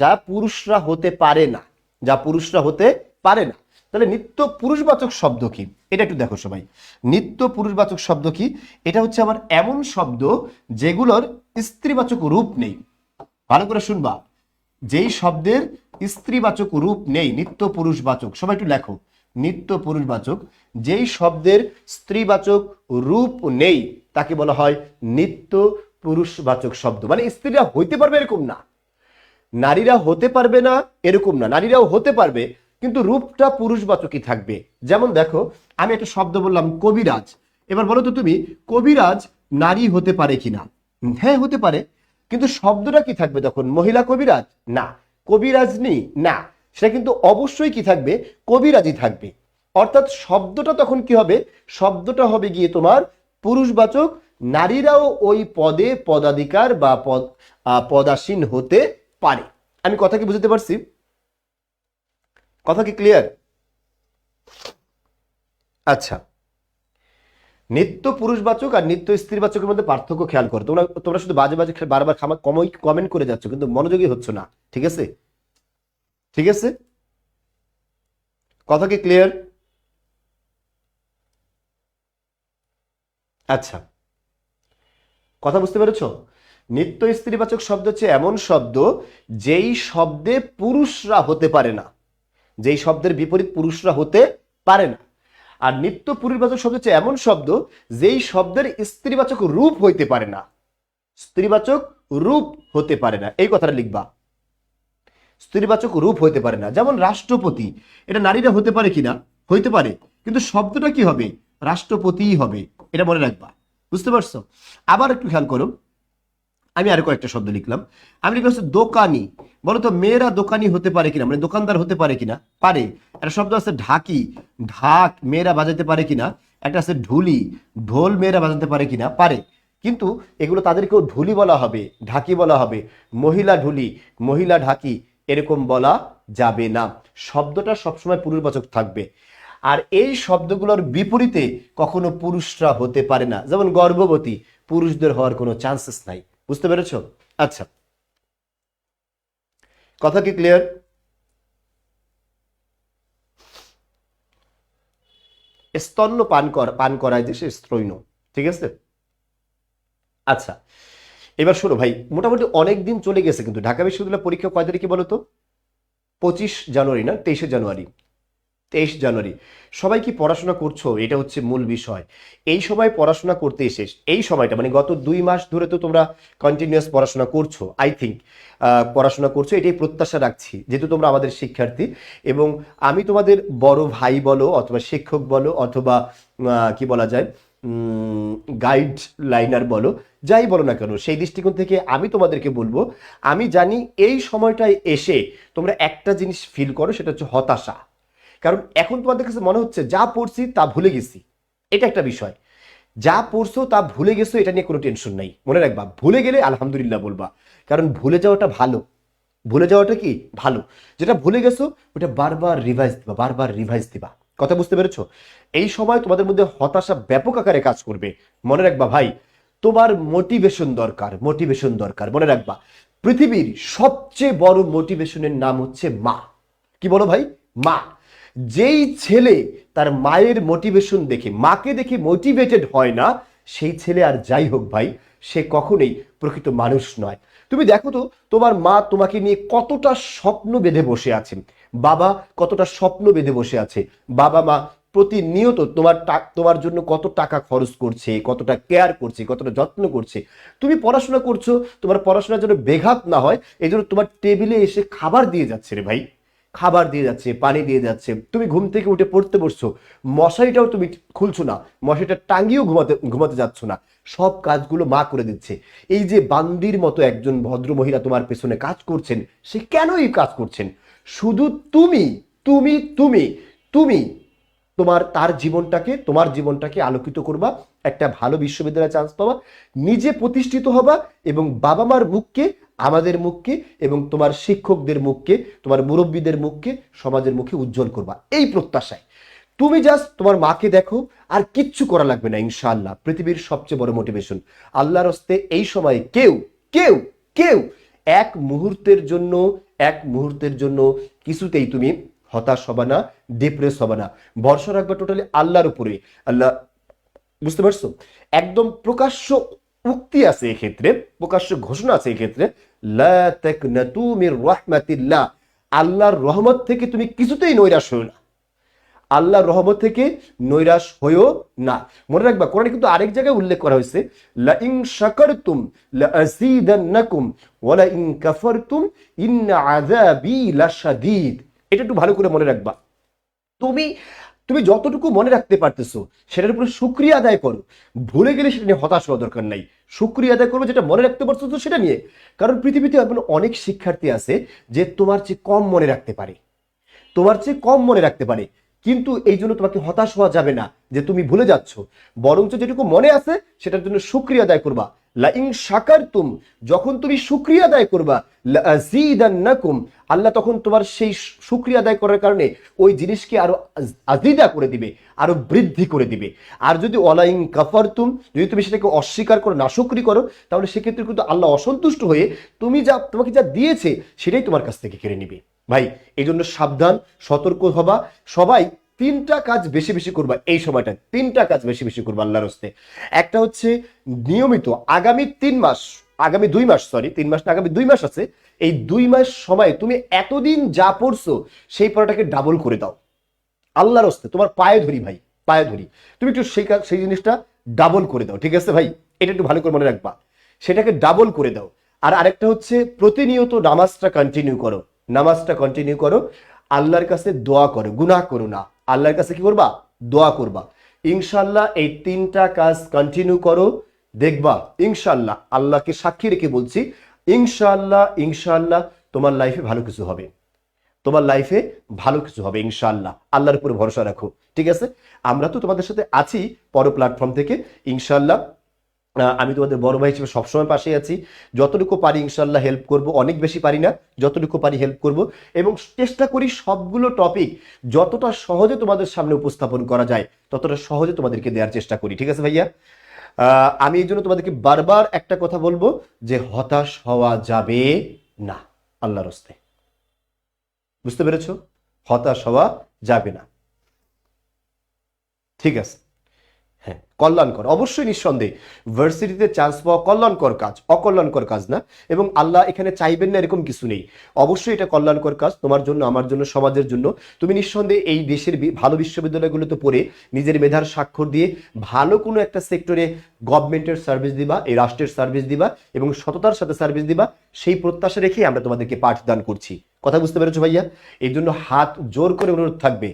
যা পুরুষরা হতে পারে না, যা পুরুষরা হতে পারে না। তাহলে নিত্য পুরুষবাচক শব্দ কি, এটা একটু দেখো সবাই। নিত্য পুরুষবাচক শব্দ কি? এটা হচ্ছে আমার এমন শব্দ যেগুলোর স্ত্রীবাচক রূপ নেই। ভালো করে শুনবা, যেই শব্দের স্ত্রীবাচক রূপ নেই, নিত্য পুরুষবাচক। সবাই একটু লেখো, নিত্য পুরুষবাচক। যেই শব্দের স্ত্রীবাচক রূপ নেই তাকে বলা হয় নিত্য পুরুষবাচক শব্দ। মানে স্ত্রীরা হইতে পারবে এরকম না, নারীরা হতে পারবে না এরকম না, নারীরাও হতে পারবে, কিন্তু রূপটা পুরুষবাচকই থাকবে। যেমন দেখো, আমি একটা শব্দ বললাম কবিরাজ, এবার বলো তো তুমি, কবিরাজ নারী হতে পারে কিনা? হ্যাঁ হতে পারে, কিন্তু শব্দটা কি থাকবে তখন? মহিলা কবিরাজ না, কবিরাজনি না, সেটা কিন্তু অবশ্যই কি থাকবে? কবিরাজই থাকবে। অর্থাৎ শব্দটা তখন কি হবে? শব্দটা হবে গিয়ে তোমার পুরুষবাচক। নারীরাও ওই পদে পদাধিকার বা পদাসীন হতে পারে। আমি কথা কি বুঝতে পারছি? কথা কি ক্লিয়ার? আচ্ছা, নিত্য পুরুষবাচক আর নিত্য স্ত্রীবাচকের মধ্যে পার্থক্য খেয়াল করো। তোমরা তোমরা শুধু বাজে বাজে বারবার কমেন্ট করে যাচ্ছ, কিন্তু মনোযোগী হচ্ছে না, ঠিক আছে। ঠিক আছে, কথা কি ক্লিয়ার? আচ্ছা, কথা বুঝতে পেরেছো? নিত্য স্ত্রীবাচক শব্দ হচ্ছে এমন শব্দ যেই শব্দে পুরুষরা হতে পারে না, যেই শব্দের বিপরীত পুরুষরা হতে পারে না। আর নিত্য পুরুষবাচক শব্দ হচ্ছে এমন শব্দ যেই শব্দের স্ত্রীবাচক রূপ হইতে পারে না, স্ত্রীবাচক রূপ হতে পারে না, এই কথাটা লিখবা। স্ত্রীবাচক রূপ হইতে পারে না। যেমন রাষ্ট্রপতি, এটা নারীরা হতে পারে কিনা? হইতে পারে, কিন্তু শব্দটা কি হবে? রাষ্ট্রপতিই হবে, এটা মনে রাখবা। বুঝতে পারছো? আবার একটু খেয়াল করো, আমি আরো কয়েকটা শব্দ লিখলাম। আমি লিখলাম হচ্ছে দোকানি। বলো তো মেয়েরা দোকানি হতে পারে কিনা, মানে দোকানদার হতে পারে কিনা? পারে। একটা শব্দ আছে ঢাকি, ঢাক মেয়েরা বাজাতে পারে কিনা? একটা আছে ঢুলি, ঢোল মেয়েরা বাজাতে পারে কিনা? পারে। কিন্তু এগুলো তাদেরকেও ঢুলি বলা হবে, ঢাকি বলা হবে, মহিলা ঢুলি, মহিলা ঢাকি, এরকম বলা যাবে না। শব্দটা সবসময় পুরুষবাচক থাকবে। আর এই শব্দগুলোর বিপরীতে কখনো পুরুষরা হতে পারে না। যেমন গর্ভবতী, পুরুষদের হওয়ার কোনো চান্সেস নাই। বুঝতে পেরেছো? আচ্ছা, কথা কি ক্লিয়ার? স্তন্য পান করায় যে সে স্ত্রৈণ। ঠিক আছে? আচ্ছা, এবার শোনো ভাই, মোটামুটি অনেক দিন চলে গেছে, কিন্তু ঢাকা বিশ্ববিদ্যালয় পরীক্ষা কয় তারিখে বলো তো? 25 জানুয়ারি না 23শে জানুয়ারি? 23 জানুয়ারি। সবাই কি পড়াশোনা করছো? এটা হচ্ছে মূল বিষয়। এই সময় পড়াশোনা করতে এসে এই সময়টা মানে গত 2 মাস ধরে তো তোমরা কন্টিনিউয়াস পড়াশোনা করছো, আই থিঙ্ক পড়াশোনা করছো, এটাই প্রত্যাশা রাখছি, যেহেতু তোমরা আমাদের শিক্ষার্থী। এবং আমি তোমাদের বড় ভাই বলো অথবা শিক্ষক বলো অথবা কি বলা যায়, গাইড লাইনার বলো, যাই বলো না কেন, সেই দৃষ্টিকোণ থেকে আমি তোমাদেরকে বলবো, আমি জানি এই সময়টায় এসে তোমরা একটা জিনিস ফিল করো, সেটা হচ্ছে হতাশা। কারণ এখন তোমাদের কাছে মনে হচ্ছে যা পড়ছি তা ভুলে গেছি। এটা একটা বিষয়। যা পড়ছো তা ভুলে গেছো, এটা নিয়ে কোনো টেনশন নাই। মনে রাখবা, ভুলে গেলে আলহামদুলিল্লাহ বলবা, কারণ ভুলে যাওয়াটা ভালো। ভুলে যাওয়াটা কি ভালো। যেটা ভুলে গেছো ওটা বারবার রিভাইজ দিবা, বারবার রিভাইজ দিবা। কথা বুঝতে পেরেছো? এই সময় তোমাদের মধ্যে হতাশা ব্যাপক আকারে কাজ করবে। মনে রাখবা ভাই, তোমার মোটিভেশন দরকার, মোটিভেশন দরকার। মনে রাখবা, পৃথিবীর সবচেয়ে বড় মোটিভেশনের নাম হচ্ছে মা। কি বলো ভাই? মা। যেই ছেলে তার মায়ের মোটিভেশন দেখে, মাকে দেখে মোটিভেটেড হয় না, সেই ছেলে আর যাই হোক ভাই, সে কখনোই প্রকৃত মানুষ নয়। তুমি দেখো তো, তোমার মা তোমাকে নিয়ে কতটা স্বপ্ন বেঁধে বসে আছেন, বাবা কতটা স্বপ্ন বেঁধে বসে আছে। বাবা মা প্রতিনিয়ত তোমার জন্য কত টাকা খরচ করছে, কতটা কেয়ার করছে, কতটা যত্ন করছে। তুমি পড়াশোনা করছো, তোমার পড়াশোনার জন্য বেঘাত না হয় এই জন্য তোমার টেবিলে এসে খাবার দিয়ে যাচ্ছে রে ভাই, খাবার দিয়ে যাচ্ছে, পানি দিয়ে যাচ্ছে। তুমি ঘুম থেকে উঠে পড়তে বসছো, মশারিটাও তুমি খুলছো না, মশারিটা টাঙ্গিয়েও ঘুমাতে যাচ্ছ না। সব কাজগুলো মা করে দিচ্ছে। এই যে বান্দির মতো একজন ভদ্র মহিলা তোমার পেছনে কাজ করছেন, সে কেন এই কাজ করছেন? শুধু তুমি তুমি তুমি তুমি তোমার জীবনটাকে আলোকিত করবা, একটা ভালো বিশ্ববিদ্যালয়ে চান্স পাবা, নিজে প্রতিষ্ঠিত হবা, এবং বাবা মার মুখকে, আমাদের মুখকে, এবং তোমার শিক্ষকদের মুখকে, তোমার মুরব্বীদের মুখকে, সমাজের মুখে উজ্জ্বল করবা, এই প্রত্যাশায়। তুমি জাস্ট তোমার মাকে দেখো, আর কিচ্ছু করা লাগবে না। ইনশাআল্লাহ পৃথিবীর সবচেয়ে বড় মোটিভেশন আল্লাহর হস্তে। এই সময় কেউ কেউ কেউ এক মুহূর্তের জন্য কিছুতেই তুমি হতাশ হবে না, ডিপ্রেস হবে না। ভরসা রাখবে টোটালি আল্লাহর উপরে। আল্লাহ, বুঝতে পারছো? একদম প্রকাশ্য উক্তি আছে এক্ষেত্রে, প্রকাশ্য ঘোষণা আছে এক্ষেত্রে, লা তাকনাতু মির রাহমাতিল্লাহ। আল্লাহর রহমত থেকে তুমি কিছুতেই নৈরাশ হও না, আল্লাহর রহমত থেকে নৈরাশ হইও না। মনে রাখবা, কোরআনে কিন্তু আরেক জায়গায় উল্লেখ করা হয়েছে, লা ইন শাকারতুম লা আযীদান্নাকুম ওয়া লা ইন কাফারতুম ইন্না আযাবি লাশাদীদ। এটা একটু ভালো করে মনে রাখবা। তুমি তুমি যতটুকু মনে রাখতে পারতেছো সেটার উপরে শুকরিয়া আদায় করো। ভুলে গেলে সেটা নিয়ে হতাশ হওয়া দরকার নাই। শুকরিয়া আদায় করবো যেটা মনে রাখতে পারছো তো সেটা নিয়ে। কারণ পৃথিবীতে এমন অনেক শিক্ষার্থী আছে যে তোমার চেয়ে কম মনে রাখতে পারে, কিন্তু এই জন্য তোমাকে হতাশ হওয়া যাবে না যে তুমি ভুলে যাচ্ছ। বরঞ্চ যেটুকু মনে আছে সেটার জন্য শুকরিয়া আদায় করবা। লা ইন শাকারতুম, যখন তুমি শুকরিয়া আদায় করবা, লা আযীদান্নাকুম, আল্লাহ তখন তোমার সেই শুকরিয়া আদায় করার কারণে ওই জিনিসকে আরো আজিদা করে দিবে, আরো বৃদ্ধি করে দিবে। আর যদি ওয়ালা ইন কাফারতুম, যদি তুমি সেটাকে অস্বীকার করো, নাশুকরি করো, তাহলে সেক্ষেত্রে কিন্তু আল্লাহ অসন্তুষ্ট হয়ে তোমাকে যা দিয়েছে সেটাই তোমার কাছ থেকে কেড়ে নিবে। ভাই, এই জন্য সাবধান, সতর্ক হবা। সবাই 3টা কাজ বেশি বেশি করবা এই সময়টা, 3টা কাজ বেশি বেশি করবা আল্লাহর হস্তে। একটা হচ্ছে নিয়মিত আগামী 3 মাস, আগামী 2 মাস, সরি 3 মাস না, আগামী 2 মাস আছে, এই 2 মাস সময় তুমি এতদিন যা পড়ছো সেই পড়াটাকে ডাবল করে দাও। আল্লাহর হস্তে তোমার পায়ে ধরি ভাই, পায়ে ধরি, তুমি একটু সেই জিনিসটা ডাবল করে দাও। ঠিক আছে ভাই? এটা একটু ভালো করে মনে রাখবা, সেটাকে ডাবল করে দাও। আর আরেকটা হচ্ছে প্রতিনিয়ত নামাজটা কন্টিনিউ করো, আল্লাহর কাছে দোয়া করো, গুনাহ করো না, আল্লাহর কাছে কি করবা? দোয়া করবা। ইনশাআল্লাহ এই 3টা কাজ কন্টিনিউ করো, দেখবা ইনশাআল্লাহ, আল্লাহকে সাক্ষী রেখে বলছি, ইনশাআল্লাহ তোমার লাইফে ভালো কিছু হবে, ইনশাআল্লাহ। আল্লাহর উপরে ভরসা রাখো। ঠিক আছে? আমরা তো তোমাদের সাথে আছি পর প্ল্যাটফর্ম থেকে, ইনশাআল্লাহ আমি তোমাদের বড় ভাই হিসেবে সবসময় পাশে আছি। যতটুকু পারি ইনশাল্লাহ হেল্প করব, অনেক বেশি পারি না, যতটুকু পারি হেল্প করব এবং চেষ্টা করি সবগুলো টপিক যতটা সহজে তোমাদের সামনে উপস্থাপন করা যায় ততটা সহজে তোমাদেরকে দেওয়ার চেষ্টা করি। ঠিক আছে ভাইয়া? আমি এই জন্য তোমাদেরকে বারবার একটা কথা বলবো যে হতাশ হওয়া যাবে না আল্লাহর হস্তে। বুঝতে পেরেছো? হতাশ হওয়া যাবে না। ঠিক আছে? হ্যাঁ, কল্যাণকর, অবশ্যই নিঃসন্দেহে ভার্সিটিতে চান্স পাওয়া কল্যাণকর কাজ, অকল্যাণকর কাজ না। এবং আল্লাহ এখানে চাইবেন না এরকম কিছু নেই। অবশ্যই এটা কল্যাণকর কাজ তোমার জন্য, আমার জন্য, সমাজের জন্য। তুমি নিঃসন্দেহে এই দেশের ভালো বিশ্ববিদ্যালয়গুলোতে পড়ে নিজের মেধার স্বাক্ষর দিয়ে ভালো কোনো একটা সেক্টরে গভর্নমেন্টের সার্ভিস দিবা, এই রাষ্ট্রের সার্ভিস দিবা এবং সততার সাথে সার্ভিস দিবা, সেই প্রত্যাশা রেখেই আমরা তোমাদেরকে পাঠদান করছি। কথা বুঝতে পেরেছো ভাইয়া? এই জন্য হাত জোর করে অনুরোধ থাকবে,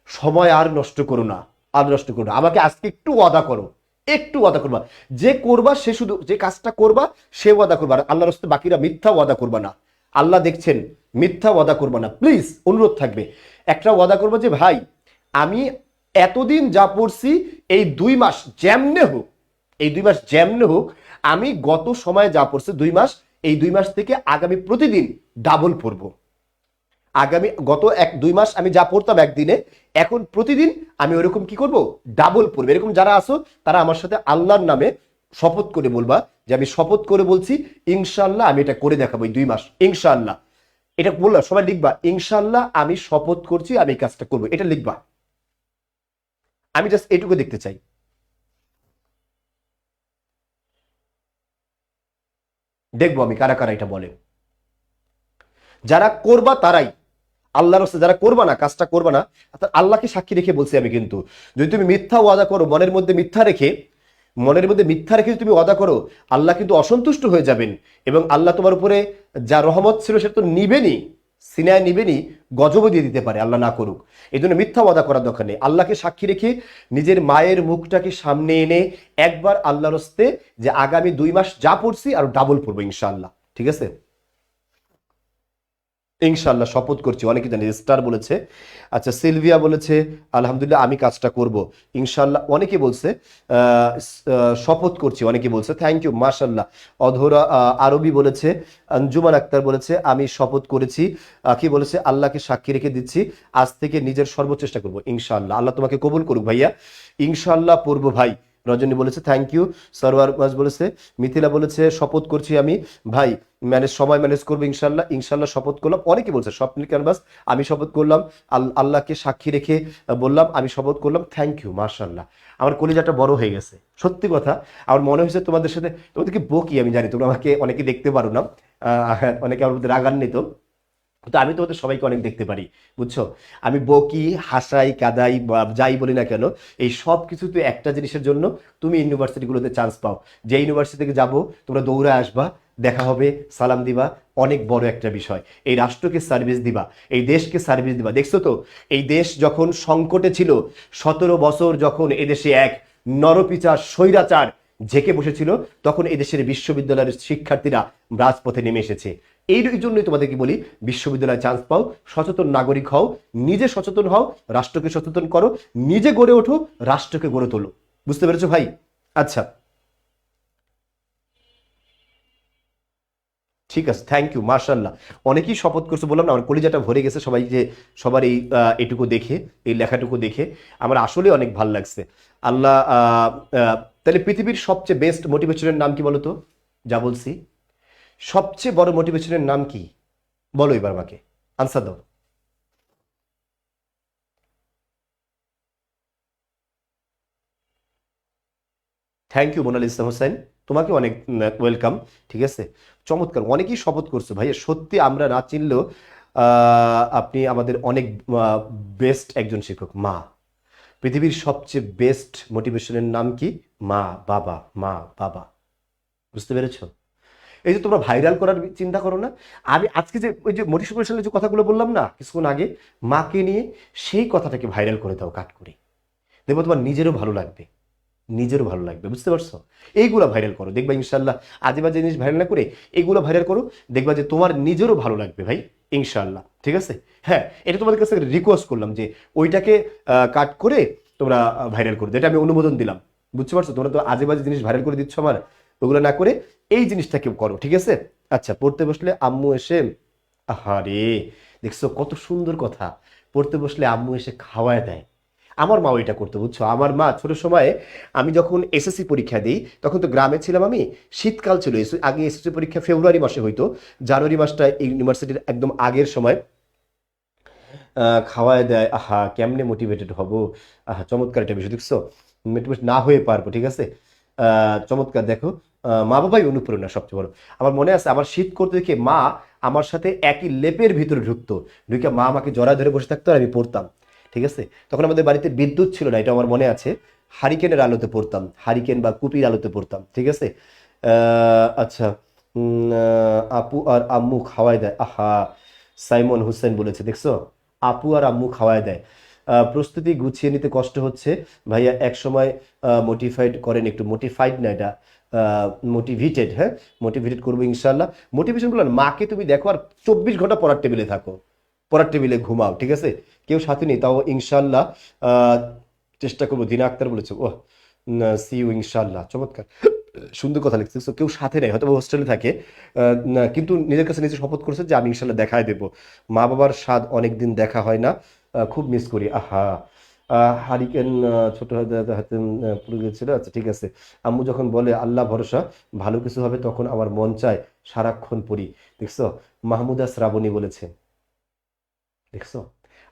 সময় আর নষ্ট করো না, আর নষ্ট করো না। আমাকে আজকে একটু ওয়াদা করো, একটু ওয়াদা করবা, যে করবা সে শুধু যে কাজটা করবা সে ওয়াদা করবা, আর আল্লাহর রাস্তায় বাকিরা মিথ্যা ওয়াদা করবা না। আল্লাহ দেখছেন, মিথ্যা ওয়াদা করবা না। প্লিজ অনুরোধ থাকবে, একটা ওয়াদা করবো যে ভাই আমি এতদিন যা পড়ছি এই 2 মাস যেমনে হোক, এই 2 মাস যেমনে হোক আমি গত সময়ে যা পড়ছি 2 মাস, এই 2 মাস থেকে আগামী প্রতিদিন ডাবল পড়বো। আগামী গত 1-2 মাস আমি যা পড়তাম একদিনে, এখন প্রতিদিন আমি ওরকম কি করব, ডাবল পড়বো। এরকম যারা আসো তারা আমার সাথে আল্লাহর নামে শপথ করে বলবা যে আমি শপথ করে বলছি ইনশাআল্লাহ আমি এটা করে দেখাবো এই 2 মাস ইনশাআল্লাহ। এটা বললাম, সবাই লিখবা ইনশাআল্লাহ আমি শপথ করছি আমি এই কাজটা করবো, এটা লিখবা। আমি জাস্ট এটুকু দেখতে চাই। দেখবো আমি কারা কারা এটা বলে। যারা করবা তারাই, আল্লাহর রাস্তায় যারা করবা না, কাজটা করবা না, আল্লাহকে সাক্ষী রেখে বলছি আমি কিন্তু, যদি তুমি মিথ্যা ওয়াদা করো, মনের মধ্যে মিথ্যা রেখে, মনের মধ্যে মিথ্যা রেখে যদি তুমি ওয়াদা করো, আল্লাহ কিন্তু অসন্তুষ্ট হয়ে যাবেন এবং আল্লাহ তোমার উপরে যা রহমত ছিল সেটা তো নিবেনি, সিনায় নিবেনি, গজবও দিয়ে দিতে পারে, আল্লাহ না করুক। এই জন্য মিথ্যা ওয়াদা করার দরকার নেই। আল্লাহকে সাক্ষী রেখে নিজের মায়ের মুখটাকে সামনে এনে একবার আল্লাহর হস্তে যে আগামী 2 মাস যা পড়ছি আর ডাবল পড়বো ইনশাআল্লাহ। ঠিক আছে? ইনশাল্লাহ শপথ করছি। অনেকে জানি, স্টার বলেছে, আচ্ছা সিলভিয়া বলেছে আলহামদুলিল্লাহ আমি কাজটা করব ইনশাল্লাহ। অনেকে বলছে শপথ করছি, অনেকে বলছে থ্যাংক ইউ মাশাল্লাহ। অধরা আরবি বলেছে, আঞ্জুমান আক্তার বলেছে আমি শপথ করেছি। কি বলেছে, আল্লাহকে সাক্ষী রেখে দিচ্ছি আজ থেকে নিজের সর্বচেষ্টা করব ইনশাল্লাহ। আল্লাহ তোমাকে কবুল করুক ভাইয়া, ইনশাল্লাহ পড়বো ভাই। রজনী বলেছে থ্যাংক ইউ। সরওয়ার বলেছে, মিথিলা বলেছে শপথ করছি আমি ভাই সময় ম্যানেজ করবো ইনশাল্লাহ, ইনশাল্লাহ শপথ করলাম। অনেকে বলছে স্বপ্নের ক্যানভাস আমি শপথ করলাম, আল্লাহকে সাক্ষী রেখে বললাম আমি শপথ করলাম। থ্যাংক ইউ মাশাল্লাহ। আমার কলিজাটা বড় হয়ে গেছে, সত্যি কথা। আমার মনে হয়েছে তোমাদের সাথে, তোমাদেরকে বকি আমি জানি, তোমরা আমাকে অনেকে দেখতে পারো না, অনেকে আমার মধ্যে রাগান্বিত, তো আমি তোমাদের সবাইকে অনেক দেখতে পারি, বুঝছো। আমি বকি, হাসাই, কাদাই বা যাই বলি না কেন, এই সব কিছু তো একটা জিনিসের জন্য, তুমি ইউনিভার্সিটিগুলোতে চান্স পাও। যে ইউনিভার্সিটি থেকে যাবো তোমরা দৌড়ে আসবা, দেখা হবে, সালাম দিবা, অনেক বড় একটা বিষয়। এই রাষ্ট্রকে সার্ভিস দিবা, এই দেশকে সার্ভিস দিবা। দেখছো তো এই দেশ যখন সংকটে ছিল, 17 বছর যখন এদেশে এক নরপিচার স্বৈরাচার ঝেঁকে বসেছিল, তখন এদেশের বিশ্ববিদ্যালয়ের শিক্ষার্থীরা রাজপথে নেমে এসেছে। এই জন্যই তোমাদেরকে বলি বিশ্ববিদ্যালয়ে চান্স পাও, সচেতন নাগরিক হও, নিজে সচেতন হও, রাষ্ট্রকে সচেতন করো, নিজে গড়ে ওঠো, রাষ্ট্রকে গড়ে তোলো। বুঝতে পেরেছো ভাই? আচ্ছা ঠিক আছে, থ্যাংক ইউ মার্শাল্লাহ। অনেকেই শপথ করছে, বললাম না আমার কলিজাটা ভরে গেছে সবাই যে, সবার এই এটুকু দেখে, এই লেখাটুকু দেখে আমার আসলে অনেক ভাল লাগছে। আল্লাহ তাহলে পৃথিবীর সবচেয়ে বেস্ট মোটিভেশনের নাম কি বলো তো? যা বলছি, সবচেয়ে বড় মোটিভেশনের নাম কি বলো এবার আমাকে, আনসার দাও। থ্যাংক ইউ মোনাল ইসলাম হোসেন, তোমাকে অনেক ওয়েলকাম। ঠিক আছে, চমৎকার। অনেকেই শপথ করছে ভাইয়া, সত্যি আমরা না চিনলেও আপনি আমাদের অনেক বেস্ট একজন শিক্ষক। মা, পৃথিবীর সবচেয়ে বেস্ট মোটিভেশনের নাম কি? মা বাবা, মা বাবা। বুঝতে পেরেছো? এই যে তোমরা ভাইরাল করার চিন্তা করো না, আমি আজকে যে ওই যে মোটিভেশনের যে কথাগুলো বললাম না কিছুক্ষণ আগে, মাকে নিয়ে, সেই কথাটাকে ভাইরাল করে দাও কাট করে, দেখবো তোমার নিজেরও ভালো লাগবে, নিজেরও ভালো লাগবে। বুঝতে পারছো? এইগুলো ভাইরাল করো, দেখবা ইনশাল্লাহ। আজে বাজে জিনিস ভাইরাল না করে এইগুলো ভাইরাল করো, দেখবা যে তোমার নিজেরও ভালো লাগবে ভাই, ইনশাল্লাহ। ঠিক আছে? হ্যাঁ, এটা তোমাদের কাছে রিকোয়েস্ট করলাম যে ওইটাকে কাট করে তোমরা ভাইরাল করো, এটা আমি অনুমোদন দিলাম। বুঝতে পারছো? তোমরা তো আজে বাজে জিনিস ভাইরাল করে দিচ্ছ আমার, ওগুলো না করে এই জিনিসটাকে করো, ঠিক আছে? আচ্ছা, পড়তে বসলে আম্মু এসে, আহারে, দেখছো কত সুন্দর কথা। পড়তে বসলে আম্মু এসে খাওয়ায় দেয়। আমার মাও এটা করতো, বুঝছো? আমার মা ছোট সময়ে, আমি যখন এসএসসি পরীক্ষা দিই তখন তো গ্রামে ছিলাম আমি, শীতকাল ছিল, আগে এসএসসি পরীক্ষা ফেব্রুয়ারি মাসে হইতো, জানুয়ারি মাসটা ইউনিভার্সিটির একদম আগের সময়। খাওয়ায় দেয়, আহা কেমনে মোটিভেটেড হব। আহা, চমৎকার একটা বিষয়, দেখছো? মোটিভেট না হয়ে পারবো, ঠিক আছে? চমৎকার, দেখো। মা বাবাই অনুপ্রেরণা সবচেয়ে বড়। আমার মনে আছে আমার শীত করতে দেখে মা আমার সাথে একই লেপের ভিতরে ঢুকতো, ঢুকে মা আমাকে জড়ায় ধরে বসে থাকতো আর আমি পড়তাম, ঠিক আছে? তখন আমাদের বাড়িতে বিদ্যুৎ ছিল না, এটা আমার মনে আছে। হারিকেনের আলোতে পড়তাম, হারিকেন বা কুপির আলোতে পড়তাম, ঠিক আছে? আচ্ছা, আপু আর আম্মু খাওয়াই দেয়, আহা, সাইমন হুসেন বলেছে, দেখছো? আপু আর আম্মু খাওয়ায় দেয়। প্রস্তুতি গুছিয়ে নিতে কষ্ট হচ্ছে ভাইয়া, এক সময় মোটিফাইড করেন একটু, মোটিফাইড না এটা, মোটিভেটেড, হ্যাঁ, মোটিভেটেড করবো ইনশাল্লাহ। মোটিভেশন বললাম, মাকে তুমি দেখো আর 24 ঘন্টা পড়ার টেবিলে থাকো, পড়ার টেবিলে ঘুমাও, ঠিক আছে? কেউ সাথে নেই তাও ইনশাল্লাহ আহ, চেষ্টা করবো। দিনা আক্তার বলেছে, ও সি ইউ ইনশাল্লাহ, চমৎকার, সুন্দর কথা লিখছে। So, কেউ সাথে নেই, হয়তো হোস্টেলে থাকে, না, কিন্তু নিজের কাছে নিজে শপথ করেছে যে আমি ইনশাল্লাহ দেখায় দেবো। মা বাবার স্বাদ অনেকদিন দেখা হয় না, খুব মিস করি, আহা। হারিকেন ছোট হাতে হাতে পুড়ে গেছিল, আচ্ছা ঠিক আছে। আম্মু যখন বলে আল্লাহ ভরসা, ভালো কিছু হবে, তখন আমার মন চায় সারাক্ষণ পড়ি, দেখছো? মাহমুদা শ্রাবণী বলেছে, দেখছো?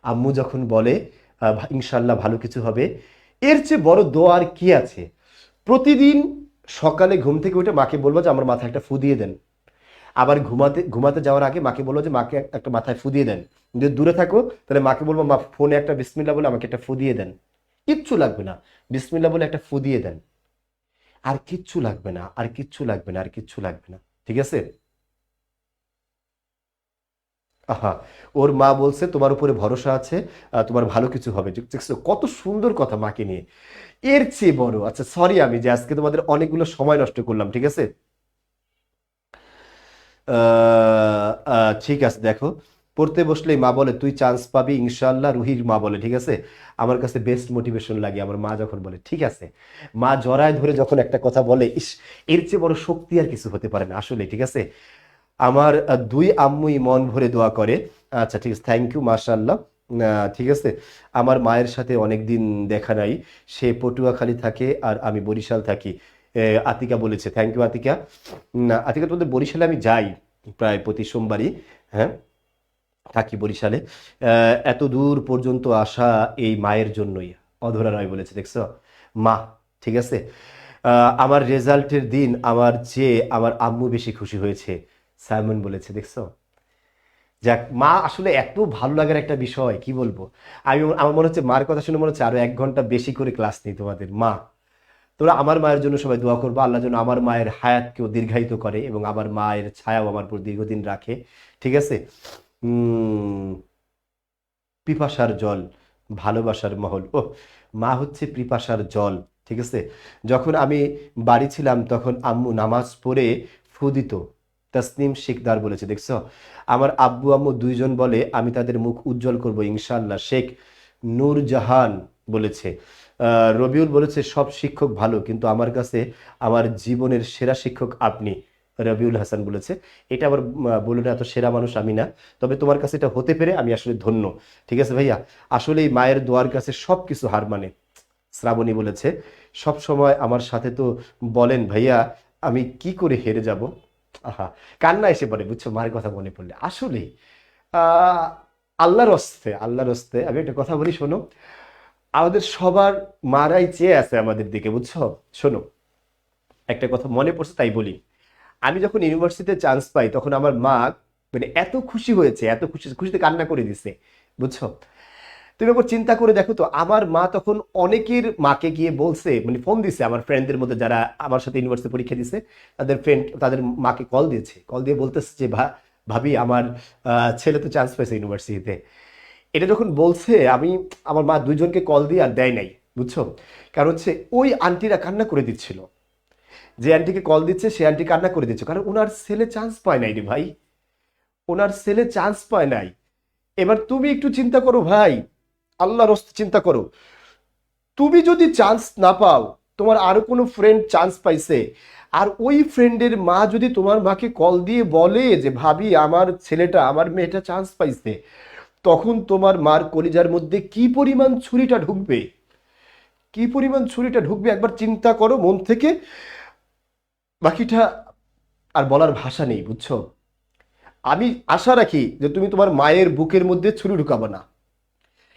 আম্মু যখন বলে ইনশাল্লাহ ভালো কিছু হবে, এর চেয়ে বড় দোয়া আর কি আছে? প্রতিদিন সকালে ঘুম থেকে উঠে মাকে বলবো যে আমার মাথায় একটা ফু দিয়ে দেন। আবার ঘুমাতে ঘুমাতে যাওয়ার আগে মাকে বলবো যে মাকে একটা মাথায় ফু দিয়ে দেন। যদি দূরে থাকো তাহলে মাকে বলবো মা ফোনে একটা বিসমিল্লা বলে আমাকে একটা ফু দিয়ে দেন। কিচ্ছু লাগবে না, বিসমিল্লা বলে একটা ফু দিয়ে দেন। আর কিচ্ছু লাগবে না, আর কিচ্ছু লাগবে না, আর কিচ্ছু লাগবে না, ঠিক আছে? আহা, ওর মা বলছে তোমার উপরে ভরসা আছে, তোমার ভালো কিছু হবে, দেখছো কত সুন্দর কথা মাকে নিয়ে। এর চেয়ে বড়, আচ্ছা সরি আমি যে আজকে তোমাদের অনেকগুলো সময় নষ্ট করলাম, ঠিক আছে? ঠিক আছে, দেখো। পড়তে বসলেই মা বলে তুই চান্স পাবি ইনশাল্লাহ, রুহির মা বলে, ঠিক আছে? আমার কাছে বেস্ট মোটিভেশন লাগে আমার মা যখন বলে, ঠিক আছে? মা জড়ায় ধরে যখন একটা কথা বলে, ইস, এর চেয়ে বড় শক্তি আর কিছু হতে পারে না আসলে, ঠিক আছে? আমার দুই আম্মুই মন ভরে দোয়া করে। আচ্ছা ঠিক আছে, থ্যাংক ইউ, মাশাল্লাহ। ঠিক আছে। আমার মায়ের সাথে অনেকদিন দেখা নাই, সে পটুয়াখালী থাকে আর আমি বরিশাল থাকি। আতিকা বলেছে, থ্যাংক ইউ আতিকা। না আতিকা, তোমাদের বরিশালে আমি যাই প্রায় প্রতি সোমবারই, হ্যাঁ, থাকি বরিশালে। এত দূর পর্যন্ত আসা এই মায়ের জন্যই, অধরা রায় বলেছে, দেখছো? মা, ঠিক আছে। আমার রেজাল্টের দিন আমার চেয়ে আমার আম্মু বেশি খুশি হয়েছে, সাইমন বলেছে, দেখছো? যাক, মা আসলে এত ভালো লাগার একটা বিষয়, কি বলবো। আমার মনে হচ্ছে মার কথা শুনে মনে হচ্ছে আরো 1 ঘন্টা বেশি করে ক্লাস নেই তোমাদের। মা, তোরা আমার মায়ের জন্য সবাই দোয়া করবো, আল্লাহ যেন আমার মায়ের হায়াতকেও দীর্ঘায়িত করে এবং আমার মায়ের ছায়াও আমার উপর দীর্ঘদিন রাখে, ঠিক আছে? উম পিপাসার জল, ভালোবাসার মহল, ও, মা হচ্ছে পিপাসার জল, ঠিক আছে? যখন আমি বাড়ি ছিলাম তখন আম্মু নামাজ পড়ে ফু দিত, তাসনিম শিকদার বলেছে, দেখছো? আমার আব্বু আম্মু দুইজন বলে আমি তাদের মুখ উজ্জ্বল করব ইনশাল্লাহ, শেখ নূরজাহান বলেছে। রবিউল বলেছে সব শিক্ষক ভালো, কিন্তু আমার কাছে আমার জীবনের সেরা শিক্ষক আপনি, রবিউল হাসান বলেছে। এটা আবার বলুন, এত সেরা মানুষ আমি না, তবে তোমার কাছে এটা হতে পেরে আমি আসলে ধন্য, ঠিক আছে ভাইয়া? আসলে এই মায়ের দোয়ার কাছে সবকিছু হার মানে। শ্রাবণী বলেছে সব সময় আমার সাথে তো বলেন ভাইয়া, আমি কি করে হেরে যাব। আহা, কান্না এসে পড়ে, বুঝছো, মায়ের কথা মনে পড়লে আসলে। আহ আল্লাহর হস্তে, আল্লাহর হস্তে আমি একটা কথা বলি, শোনো। আমাদের সবার মারাই চেয়ে আছে আমাদের দিকে, বুঝছো? শোনো, একটা কথা মনে পড়ছে তাই বলি। আমি যখন ইউনিভার্সিটিতে চান্স পাই তখন আমার মা মানে এত খুশি হয়েছে, এত খুশি, খুশিতে কান্না করে দিছে, বুঝছো? তুমি একবার চিন্তা করে দেখো তো, আমার মা তখন অনেকের মাকে গিয়ে বলছে, মানে ফোন দিছে, আমার ফ্রেন্ডদের মধ্যে যারা আমার সাথে ইউনিভার্সিটি পরীক্ষা দিছে, তাদের ফ্রেন্ড তাদের মাকে কল দিয়েছে, কল দিয়ে বলতেছে যে ভাবি আমার ছেলে তো চান্স পেয়েছে ইউনিভার্সিটিতে। এটা যখন বলছে, আমি, আমার মা দুইজনকে কল দিয়ে আর দেয় নাই, বুঝছো? কারণ হচ্ছে ওই আন্টিরা কান্না করে দিচ্ছিল, যে আন্টিকে কল দিচ্ছে সে আন্টি কান্না করে দিচ্ছে, কারণ ওনার ছেলে চান্স পায় নাই রে ভাই, ওনার ছেলে চান্স পায় নাই। এবার তুমি একটু চিন্তা করো ভাই, আল্লাহর হস্তে চিন্তা করো, তুমি যদি চান্স না পাও, তোমার আরো কোনো ফ্রেন্ড চান্স পাইছে, আর ওই ফ্রেন্ডের মা যদি তোমার মাকে কল দিয়ে বলে যে ভাবি আমার ছেলেটা আমার মেয়েটা চান্স পাইছে, তখন তোমার মার কলিজার মধ্যে কি পরিমাণ ছুরিটা ঢুকবে, কি পরিমাণ ছুরিটা ঢুকবে একবার চিন্তা করো মন থেকে। বাকিটা আর বলার ভাষা নেই, বুঝছো? আমি আশা রাখি যে তুমি তোমার মায়ের বুকের মধ্যে ছুরি ঢুকাবো না,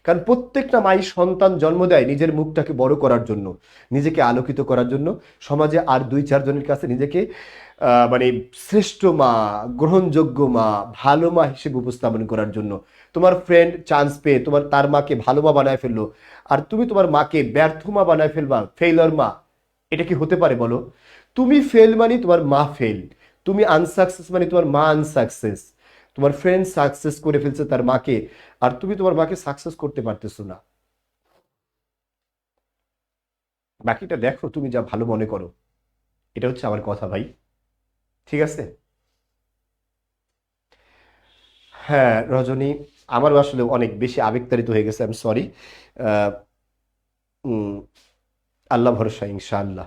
কারণ প্রত্যেকটা মাই সন্তান জন্ম দেয় নিজের মুখটাকে বড় করার জন্য, নিজেকে আলোকিত করার জন্য, সমাজে আর 2-4 জনের কাছে নিজেকে মানে শ্রেষ্ঠ মা, গ্রহণযোগ্য মা, ভালো মা হিসেবে উপস্থাপন করার জন্য। তোমার ফ্রেন্ড চান্স পেয়ে তার মাকে ভালো মা বানায় ফেললো, আর তুমি তোমার মাকে ব্যর্থ মা বানায় ফেলবা, ফেইলার মা। এটা কি হতে পারে বলো? তুমি ফেল মানে তোমার মা ফেল, তুমি আনসাকসেস মানে তোমার মা আনসাকসেস। তোমার ফ্রেন্ড সাকসেস করে ফেলছে তার মাকে, আর তুমি তোমার মাকে সাকসেস করতে পারতেছো না। বাকিটা দেখো তুমি যা ভালো মনে করো। এটা হচ্ছে আমার কথা ভাই, ঠিক আছে? হ্যাঁ রজনী, আমারও আসলে অনেক বেশি আবেগতাড়িত হয়ে গেছে, আমি সরি। আল্লাহ ভরসা, ইনশাআল্লাহ।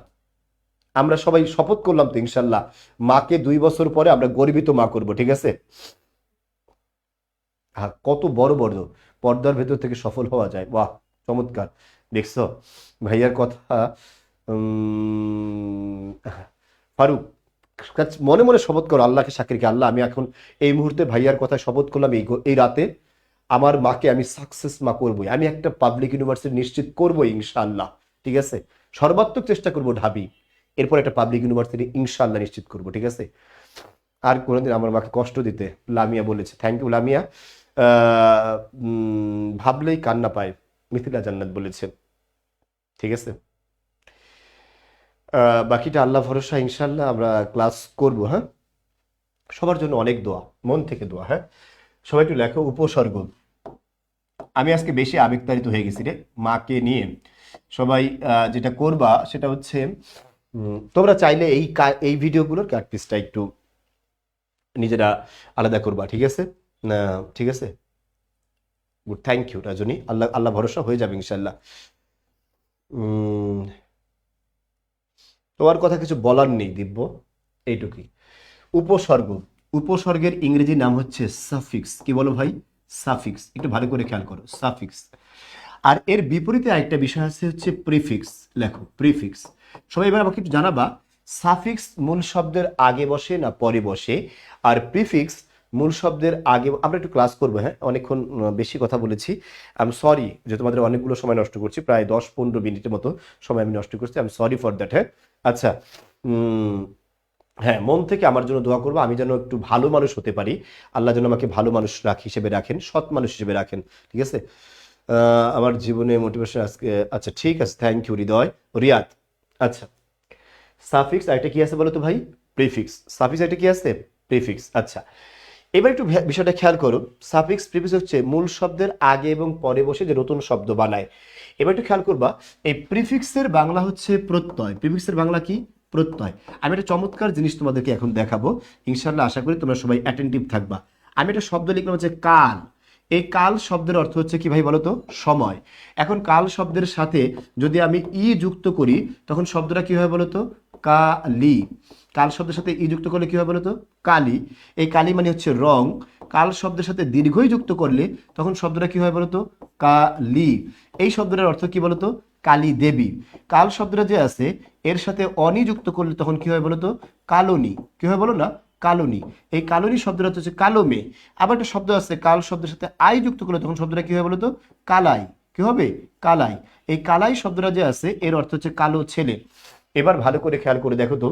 আমরা সবাই শপথ করলাম তো ইনশাল্লাহ, মাকে 2 বছর পরে আমরা গর্বিত মা করব, ঠিক আছে? হ্যাঁ, কত বড় বড় পর্দার ভেতর থেকে সফল হওয়া যায়, বাহ, চমৎকার। দেখছো ভাইয়ার কথা। ফারুক, মনে মনে শপথ করো, আল্লাহকে সাক্ষী রেখে, আল্লাহ আমি এখন এই মুহূর্তে ভাইয়ার কথায় শপথ করলাম, এই রাতে আমার মাকে আমি সাকসেস মা করবোই, আমি একটা পাবলিক ইউনিভার্সিটি নিশ্চিত করবোই ইনশাআল্লাহ, ঠিক আছে? সর্বাত্মক চেষ্টা করবো ঢাবি, এরপর একটা পাবলিক ইউনিভার্সিটি ইনশাআল্লাহ নিশ্চিত করবো, ঠিক আছে? আর কোনোদিন আমার মাকে কষ্ট দিতে, লামিয়া বলেছে, থ্যাংক ইউ লামিয়া। ভাবলেই কান্না পায়, মিথিলা জান্নাত বলেছে, ঠিক আছে? বাকিটা আল্লাহ ভরসা, ইনশাল্লাহ আমরা ক্লাস করব। হ্যাঁ, সবার জন্য অনেক দোয়া, মন থেকে দোয়া। হ্যাঁ, সবাই একটু লেখো উপসর্গ। আমি আজকে বেশি আবেগতাড়িত হয়ে গেছি রে মাকে নিয়ে। সবাই যেটা করবা সেটা হচ্ছে তোমরা চাইলে এই ভিডিওগুলোর কাট পিসটা একটু নিজেরা আলাদা করবা, ঠিক আছে? না, ঠিক আছে, গুড, থ্যাংক ইউ রাজনী। আল্লাহ আল্লাহ ভরসা হয়ে যাবে ইনশাল্লাহ। উম, তোমার কথা কিছু বলার নেই দিব্য, এইটুকুই। উপসর্গ, উপসর্গের ইংরেজি নাম হচ্ছে সাফিক্স। কি বলো ভাই? সাফিক্স। একটু ভালো করে খেয়াল করো, সাফিক্স। আর এর বিপরীতে আরেকটা বিষয় আছে হচ্ছে প্রিফিক্স। লেখো প্রিফিক্স। সবাই এবার আমাকে একটু জানাবা, সাফিক্স মূল শব্দের আগে বসে না পরে বসে, আর প্রিফিক্স মূল শব্দের আগে। আমরা একটু ক্লাস করবো, হ্যাঁ, অনেকক্ষণ বেশি কথা বলেছি, আই এম সরি যে তোমাদের অনেকগুলো সময় নষ্ট করছি, প্রায় 10-15 মিনিটের মতো সময় আমি নষ্ট করছি, I am sorry for that. হ্যাঁ, আচ্ছা, হ্যাঁ, মন থেকে আমার জন্য দোয়া করবো, আমি যেন একটু ভালো মানুষ হতে পারি, আল্লাহ যেন আমাকে ভালো মানুষ হিসেবে রাখেন, সৎ মানুষ হিসেবে রাখেন, ঠিক আছে? আমার জীবনে মোটিভেশন আজকে, আচ্ছা ঠিক আছে, থ্যাংক ইউ হৃদয়, রিয়াদ। আচ্ছা, সাফিক্স আরেকটা কি আছে বলো তো ভাই? প্রিফিক্স। সাফিক্স একটা কি আছে? প্রিফিক্স। আচ্ছা, এবার একটু বিষয়টা খেয়াল করো, সাফিক্স প্রিফিক্স হচ্ছে মূল শব্দের আগে এবং পরে বসে যে নতুন শব্দ বানায়। এবার একটু খেয়াল করবা, এই প্রিফিক্সের বাংলা হচ্ছে প্রত্যয়। প্রিফিক্সের বাংলা কি? প্রত্যয়। আমি একটা চমৎকার জিনিস তোমাদেরকে এখন দেখাবো, ইনশাল্লাহ আশা করি তোমরা সবাই অ্যাটেন্টিভ থাকবা। আমি একটা শব্দ লিখলাম হচ্ছে কাল। এই কাল শব্দের অর্থ হচ্ছে কি ভাই বলো তো? সময়। এখন কাল শব্দের সাথে যদি আমি ই যুক্ত করি, তখন শব্দটা কি হয় বলো তো? কালি। কাল শব্দের সাথে ই যুক্ত করলে কি হয় বলো তো? কালি। এই কালি মানে হচ্ছে রং। কাল শব্দের সাথে দীর্ঘই যুক্ত করলে তখন শব্দটা কি হয় বলো তো? কালি। এই শব্দটার অর্থ কি বলো তো? কালী দেবী। কাল শব্দটা যে আছে এর সাথে অনি যুক্ত করলে তখন কি হয় বলো তো? কালনী। কি হয় বলো না? কালনী। এই কালনী শব্দটা হচ্ছে কালো মেয়ে। আবার একটা শব্দ আছে কাল শব্দের সাথে আই যুক্ত করলে তখন শব্দটা কি হয় বলো তো? কালাই। কি হবে? কালাই। এই কালাই শব্দটা যে আছে এর অর্থ হচ্ছে কালো ছেলে। এবার ভালো করে খেয়াল করে দেখো তো,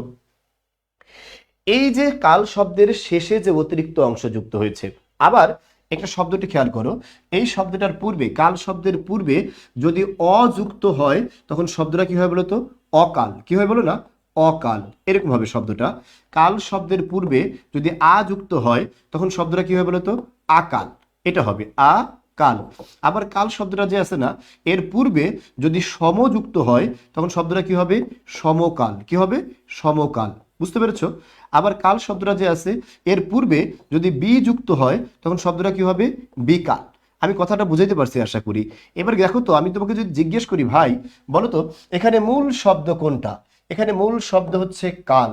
এই যে কাল শব্দের শেষে যে অতিরিক্ত অংশ যুক্ত হয়েছে, আবার একটা শব্দটি খেয়াল করো, এই শব্দটার পূর্বে, কাল শব্দের পূর্বে যদি অযুক্ত হয় তখন শব্দটা কি হয় বলো তো? অকাল। কি হয় বলো না? অকাল। এরকম হবে শব্দটা। কাল শব্দের পূর্বে যদি আ যুক্ত হয় তখন শব্দটা কি হয় বলো তো? আকাল। এটা হবে আ কাল। আবার কাল শব্দটা যে আছে না এর পূর্বে যদি সম যুক্ত হয় তখন শব্দটা কি হবে? সমকাল। কি হবে? সমকাল। বুঝতে পেরেছো? আবার কাল শব্দটা যে আছে এর পূর্বে যদি বি যুক্ত হয় তখন শব্দটা কি হবে? বিকাল। আমি কথাটা বুঝাইতে পারছি আশা করি। এবার দেখো তো, আমি তোমাকে যদি জিজ্ঞেস করি ভাই বলো তো এখানে মূল শব্দ কোনটা, এখানে মূল শব্দ হচ্ছে কাল।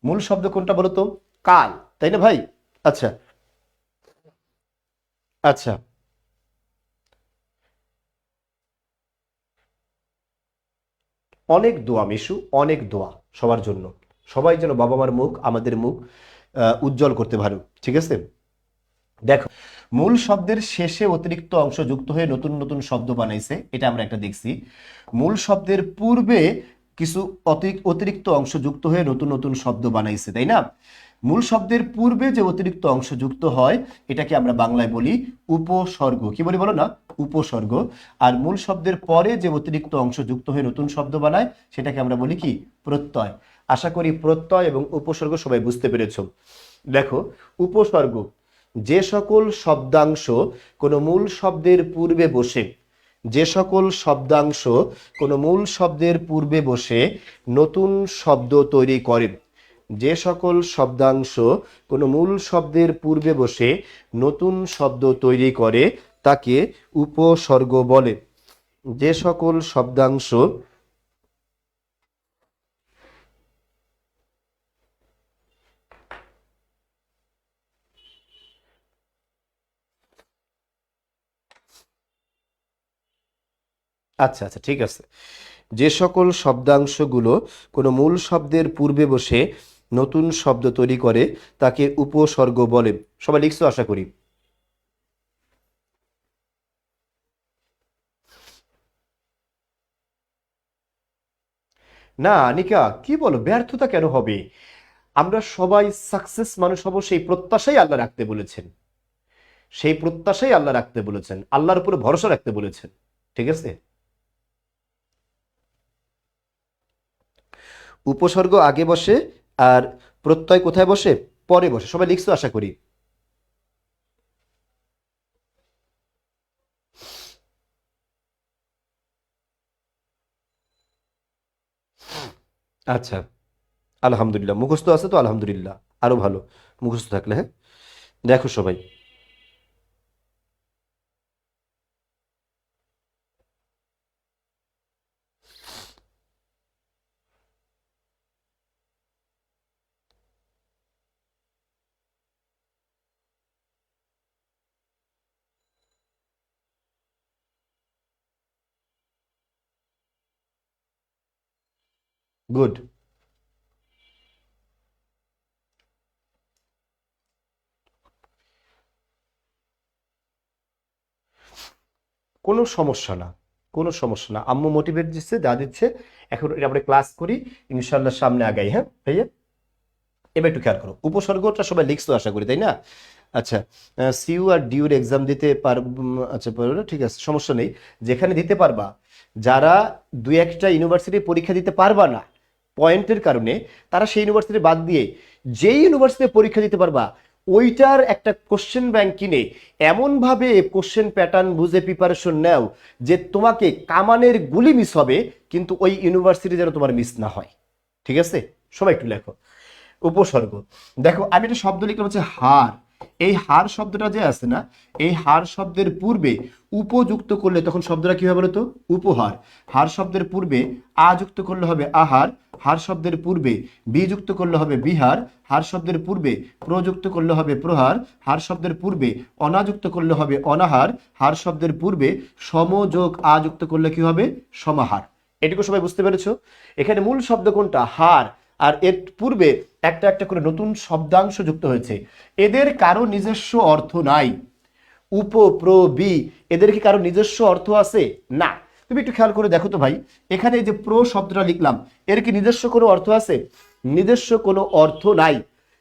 মূল শব্দ কোনটা বলো তো? কাল, তাই না ভাই? আচ্ছা আচ্ছা, অনেক দোয়া মিশু, অনেক দোয়া সবার জন্য। সবাই যেন বাবা মার মুখ, আমাদের মুখ উজ্জ্বল করতে পারো, ঠিক আছে? দেখো, মূল শব্দের শেষে অতিরিক্ত অংশ যুক্ত হয়ে নতুন নতুন শব্দ বানাইছে, এটা আমরা একটা দেখছি। মূল শব্দের পূর্বে কিছু অতিরিক্ত অংশ যুক্ত হয়ে নতুন নতুন শব্দ বানাইছে, তাই না? মূল শব্দের পূর্বে যে অতিরিক্ত অংশ যুক্ত হয় এটাকে আমরা বাংলায় বলি উপসর্গ। কি বলি বলো না? উপসর্গ। আর মূল শব্দের পরে যে অতিরিক্ত অংশ যুক্ত হয়ে নতুন শব্দ বানায় সেটাকে আমরা বলি কি? প্রত্যয়। আশা করি প্রত্যয় এবং উপসর্গ সবাই বুঝতে পেরেছো। দেখো, উপসর্গ যে সকল শব্দাংশ কোনো মূল শব্দের পূর্বে বসে, যে সকল শব্দাংশ কোনো মূল শব্দের পূর্বে বসে নতুন শব্দ তৈরি করে, যে সকল শব্দাংশ কোনো মূল শব্দের পূর্বে বসে নতুন শব্দ তৈরি করে তাকে উপসর্গ বলে। যে সকল শব্দাংশ আচ্ছা আচ্ছা, ঠিক আছে। যে সকল শব্দাংশগুলো কোনো মূল শব্দের পূর্বে বসে নতুন শব্দ তৈরি করে তাকে উপসর্গ বলে। সবাই লিখছো আশা করি। না নিকা, কি বলো, ব্যর্থতা কেন হবে? আমরা সবাই সাকসেস মানুষ হব সেই প্রত্যাশাই আল্লাহ রাখতে বলেছেন, সেই প্রত্যাশাই আল্লাহ রাখতে বলেছেন, আল্লাহর উপরে ভরসা রাখতে বলেছেন, ঠিক আছে? উপসর্গ আগে বসে আর প্রত্যয় কোথায় বসে? পরে বসে। সবাই লিখছো আশা করি। আচ্ছা, আলহামদুলিল্লাহ। মুখস্থ আছে তো আলহামদুলিল্লাহ, আরো ভালো মুখস্থ থাকলে। হ্যাঁ, দেখো সবাই, গুড। কোনো সমস্যা না, কোনো সমস্যা না। আম্মু মোটিভেট দিচ্ছে, যা দিচ্ছে, এখন এটা আমরা ক্লাস করি, ইনশাল্লাহ সামনে আগাই। হ্যাঁ ভাইয়া, এবার একটু খেয়াল করো, উপসর্গটা সবাই লিখছো আশা করি, তাই না? আচ্ছা, সিইউ আর ডিউর এক্সাম দিতে আচ্ছা পারবে না, ঠিক আছে, সমস্যা নেই। যেখানে দিতে পারবা, যারা দুই একটা ইউনিভার্সিটি পরীক্ষা দিতে পারবা না পয়েন্টের কারণে, তারা সেই ইউনিভার্সিটি বাদ দিয়ে যেই ইউনিভার্সিটি পরীক্ষা দিতে পারবা ওইটার একটা কোশ্চেন ব্যাংক কিনে এমনভাবে কোশ্চেন প্যাটার্ন বুঝে প্রিপারেশন নাও যে তোমাকে কামানের গুলি মিস হবে, কিন্তু ওই ইউনিভার্সিটি যেন তোমার মিস না হয়, ঠিক আছে? সবাই একটু লেখো উপসর্গ। দেখো, আমি একটা শব্দ লিখলাম হচ্ছে হার। এই হার শব্দটা যে আছে না, এই হার শব্দের পূর্বে উপযুক্ত করলে তখন শব্দটা কি হবে বলতো? উপহার। হার শব্দের পূর্বে আ যুক্ত করলে হবে আহার, হার শব্দের পূর্বে বি যুক্ত করলে হবে বিহার, হার শব্দের পূর্বে প্রযুক্ত করলে হবে প্রহার, হার শব্দের পূর্বে অনাযুক্ত করলে হবে অনাহার, হার শব্দের পূর্বে সমযোগ আ যুক্ত করলে কি হবে? সমাহার। এটুকু সবাই বুঝতে পেরেছো? এখানে মূল শব্দ কোনটা? হার। আর এর পূর্বে একটা একটা করে নতুন শব্দাংশ যুক্ত হয়েছে। এদের কারো নিজস্ব অর্থ নাই। উপ, প্র, বি, এদের কি কারো নিজস্ব অর্থ আছে? না। তুমি একটু খেয়াল করে দেখো তো ভাই, এখানে যে প্র শব্দটা লিখলাম, এর কি নিজস্ব কোনো অর্থ আছে? নিজস্ব কোনো অর্থ নাই।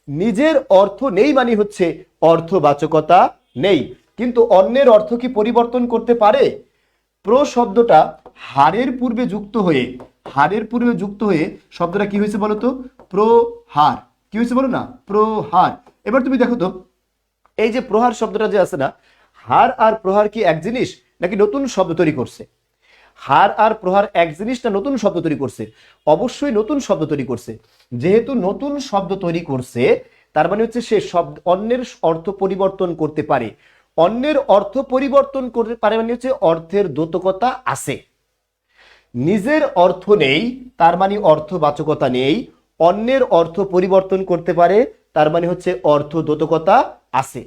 নিজের অর্থ নেই মানে হচ্ছে অর্থবাচকতা নেই। কিন্তু অন্যের অর্থ কি পরিবর্তন করতে পারে? প্র শব্দটা হারের পূর্বে যুক্ত হয়ে, হারের পূর্বে যুক্ত হয়ে শব্দটা কি হয়েছে বলো তো? প্রহার। কি হয়েছে বলো না? প্রহার। এবার তুমি দেখো তো, এই যে প্রহার শব্দটা যে আছে না, হার আর প্রহার কি এক জিনিস নাকি নতুন শব্দ তৈরি করছে? হার আর প্রহার এক জিনিস না নতুন শব্দ তৈরি করছে? অবশ্যই নতুন শব্দ তৈরি করছে। যেহেতু নতুন শব্দ তৈরি করছে, তার মানে হচ্ছে সে শব্দ অন্যের অর্থ পরিবর্তন করতে পারে। অন্যের অর্থ পরিবর্তন করতে পারে মানে হচ্ছে অর্থের দ্যোতকতা আছে। নিজের অর্থ নেই তার মানে অর্থবাচকতা নেই। অন্যের অর্থ পরিবর্তন করতে পারে তার মানে হচ্ছে অর্থ দ্যোতকতা আছে।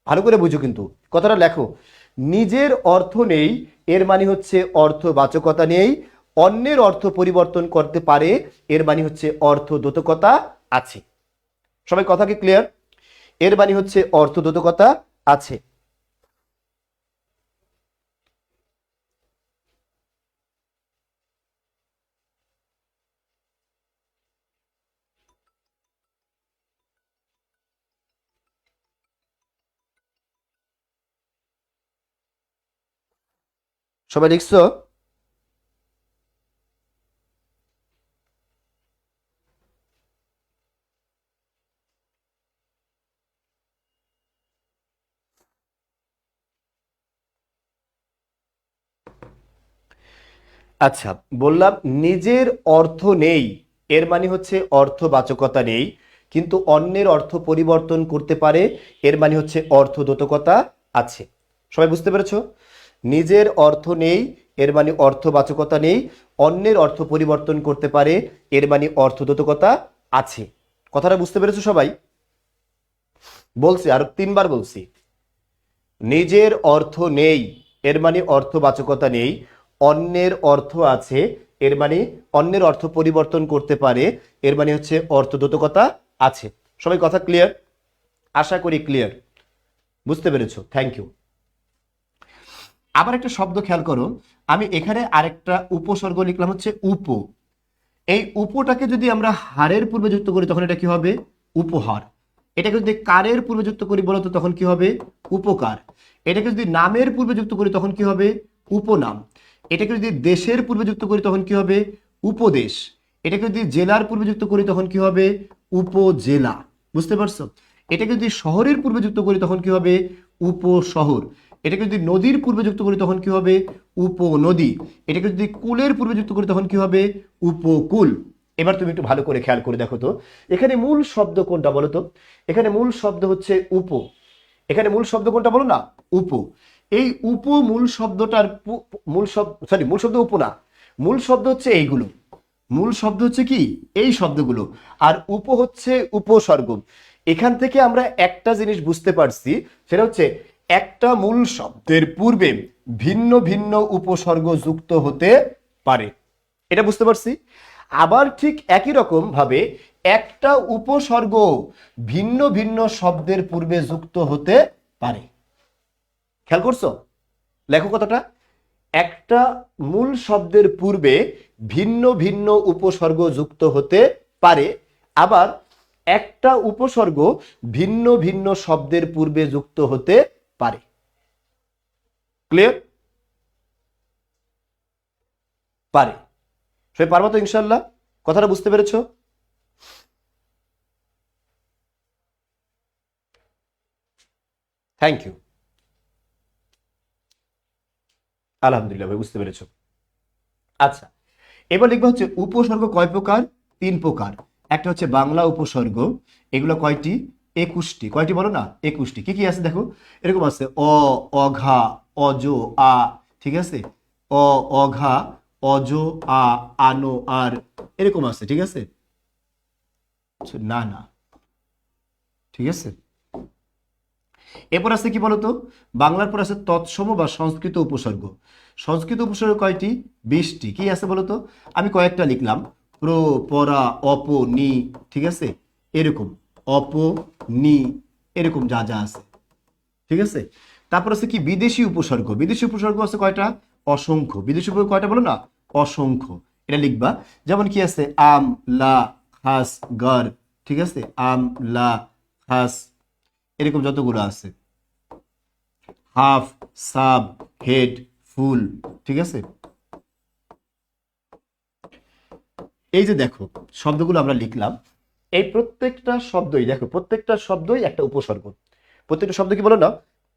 ভালো করে বুঝো কিন্তু কথাটা লেখো। নিজের অর্থ নেই এর মানে হচ্ছে অর্থবাচকতা নেই। অন্যের অর্থ পরিবর্তন করতে পারে এর মানে হচ্ছে অর্থ দ্যোতকতা আছে। সবাই কথা কি ক্লিয়ার? এর মানে হচ্ছে অর্থ দ্যোতকতা আছে। সবাই লিখছো? আচ্ছা, বললাম নিজের অর্থ নেই এর মানে হচ্ছে অর্থবাচকতা নেই, কিন্তু অন্যের অর্থ পরিবর্তন করতে পারে এর মানে হচ্ছে অর্থদ্যোতকতা আছে। সবাই বুঝতে পেরেছো? নিজের অর্থ নেই এর মানে অর্থবাচকতা নেই, অন্যের অর্থ পরিবর্তন করতে পারে এর মানে অর্থদ্যোতকতা আছে। কথাটা বুঝতে পেরেছো সবাই? বলছি, আরো 3বার বলছি। নিজের অর্থ নেই এর মানে অর্থবাচকতা নেই, অন্যের অর্থ আছে এর মানে অন্যের অর্থ পরিবর্তন করতে পারে এর মানে হচ্ছে অর্থদ্যোতকতা আছে। সবাই কথা ক্লিয়ার? আশা করি ক্লিয়ার, বুঝতে পেরেছো। Thank you. আবার একটা শব্দ খেয়াল করো, আমি এখানে আরেকটা উপসর্গ লিখলাম হচ্ছে উপ। এই উপটাকে যদি আমরা হারের পূর্বে যুক্ত করি তখন এটা কি হবে? উপহার। এটাকে যদি কারের পূর্বে যুক্ত করি বলতো তখন কি হবে? উপকার। এটাকে যদি নামের পূর্বে যুক্ত করি তখন কি হবে? উপনাম। এটাকে যদি দেশের পূর্বে যুক্ত করি তখন কি হবে? উপদেশ। এটাকে যদি জেলার পূর্বে যুক্ত করি তখন কি হবে? উপজেলা। বুঝতে পারছো? এটাকে যদি শহরের পূর্বে যুক্ত করি তখন কি হবে? উপশহর। এটাকে যদি নদীর পূর্বে যুক্ত করি তখন কি হবে? উপনদী। এটাকে যদি কুলের পূর্বে যুক্ত করি তখন কি হবে? উপকূল। এবার তুমি একটু ভালো করে খেয়াল করে দেখো তো, এখানে মূল শব্দ কোনটা বলো তো? এখানে মূল শব্দ হচ্ছে উপ। এখানে মূল শব্দ কোনটা বলো না? উপ। এই উপ মূল শব্দটার মূল শব্দ, সরি মূল শব্দ উপ না, মূল শব্দ হচ্ছে এইগুলো। মূল শব্দ হচ্ছে কি? এই শব্দগুলো। আর উপ হচ্ছে উপসর্গ। এখান থেকে আমরা একটা জিনিস বুঝতে পারছি, সেটা হচ্ছে একটা মূল শব্দের পূর্বে ভিন্ন ভিন্ন উপসর্গ যুক্ত হতে পারে। এটা বুঝতে পারছি। আবার ঠিক একই রকম ভাবে একটা উপসর্গ ভিন্ন ভিন্ন শব্দের পূর্বে যুক্ত হতে পারে। খেয়াল করছো? লেখো কথাটা। একটা মূল শব্দের পূর্বে ভিন্ন ভিন্ন উপসর্গ যুক্ত হতে পারে, আবার একটা উপসর্গ ভিন্ন ভিন্ন শব্দের পূর্বে যুক্ত হতে পারে। ক্লিয়ার? পারে। সবাই পারবো তো ইনশাল্লাহ? কথাটা বুঝতে পেরেছো? Thank you. আলহামদুলিল্লাহ ভাই, বুঝতে পেরেছো। আচ্ছা, এবার লিখবো হচ্ছে উপসর্গ কয় প্রকার? 3 প্রকার। একটা হচ্ছে বাংলা উপসর্গ, এগুলো কয়টি? 21টি। কয়টি বলো না? 21টি। কি কি আছে দেখো, এরকম আছে অ, অঘা, অজ, আ, ঠিক আছে, অ, অঘা, অজ, আ, আনো, আর, এরকম আছে, ঠিক আছে, আচ্ছা, না না, ঠিক আছে। এরপর আছে কি বলতো, বাংলার পর আছে তৎসম বা সংস্কৃত উপসর্গ। সংস্কৃত উপসর্গ কয়টি? 20টি। কি আছে বলতো? আমি কয়েকটা লিখলাম, প্র, পরা, অপ, নি, ঠিক আছে, এরকম অপ, নি, এরকম যা যা আছে, ঠিক আছে। তারপর আছে কি বিদেশি উপসর্গ। বিদেশি উপসর্গ আছে কয়টা? অসংখ্য। বিদেশি উপসর্গ কয়টা বলো না? অসংখ্য। এটা লিখবা। যেমন কি আছে আম, লা, খাস, গর, ঠিক আছে, আম, লা, খাস, এরকম যতগুলো আছে, হাফ, সাব, হেড, ফুল, ঠিক আছে। এই যে দেখো শব্দগুলো আমরা লিখলাম, এই প্রত্যেকটা শব্দই দেখো, প্রত্যেকটা শব্দই একটা উপসর্গ। প্রত্যেকটা শব্দ কি বলো না?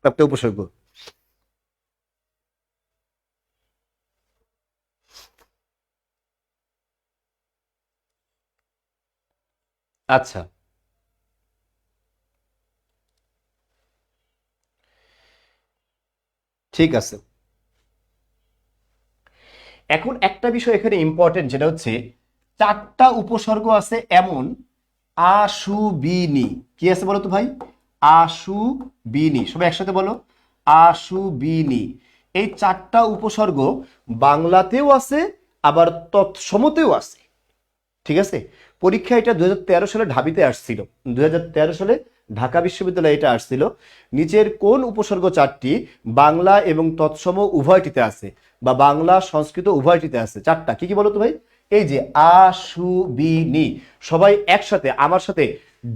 একটা উপসর্গ। আচ্ছা, ঠিক আছে। এখন একটা বিষয় এখানে ইম্পর্টেন্ট, যেটা হচ্ছে চারটা উপসর্গ আছে এমন আশুবিনি। কি আছে বলো তো ভাই? আশুবিনি, সবাই একসাথে বলো, আশুবিনি। এই চারটা উপসর্গ বাংলাতেও আছে, আবার তৎসমতেও আছে। ঠিক আছে, পরীক্ষা এটা 2013 সালে ঢাবিতে আসছিল, 2013 সালে ঢাকা বিশ্ববিদ্যালয়ে এটা আসছিল। নিচের কোন উপসর্গ চারটি বাংলা এবং তৎসম উভয়টিতে আছে, বা বাংলা সংস্কৃত উভয়টিতে আছে? চারটা কি কি বলো তো ভাই? এই যে আশুবিনি, সবাই একসাথে আমার সাথে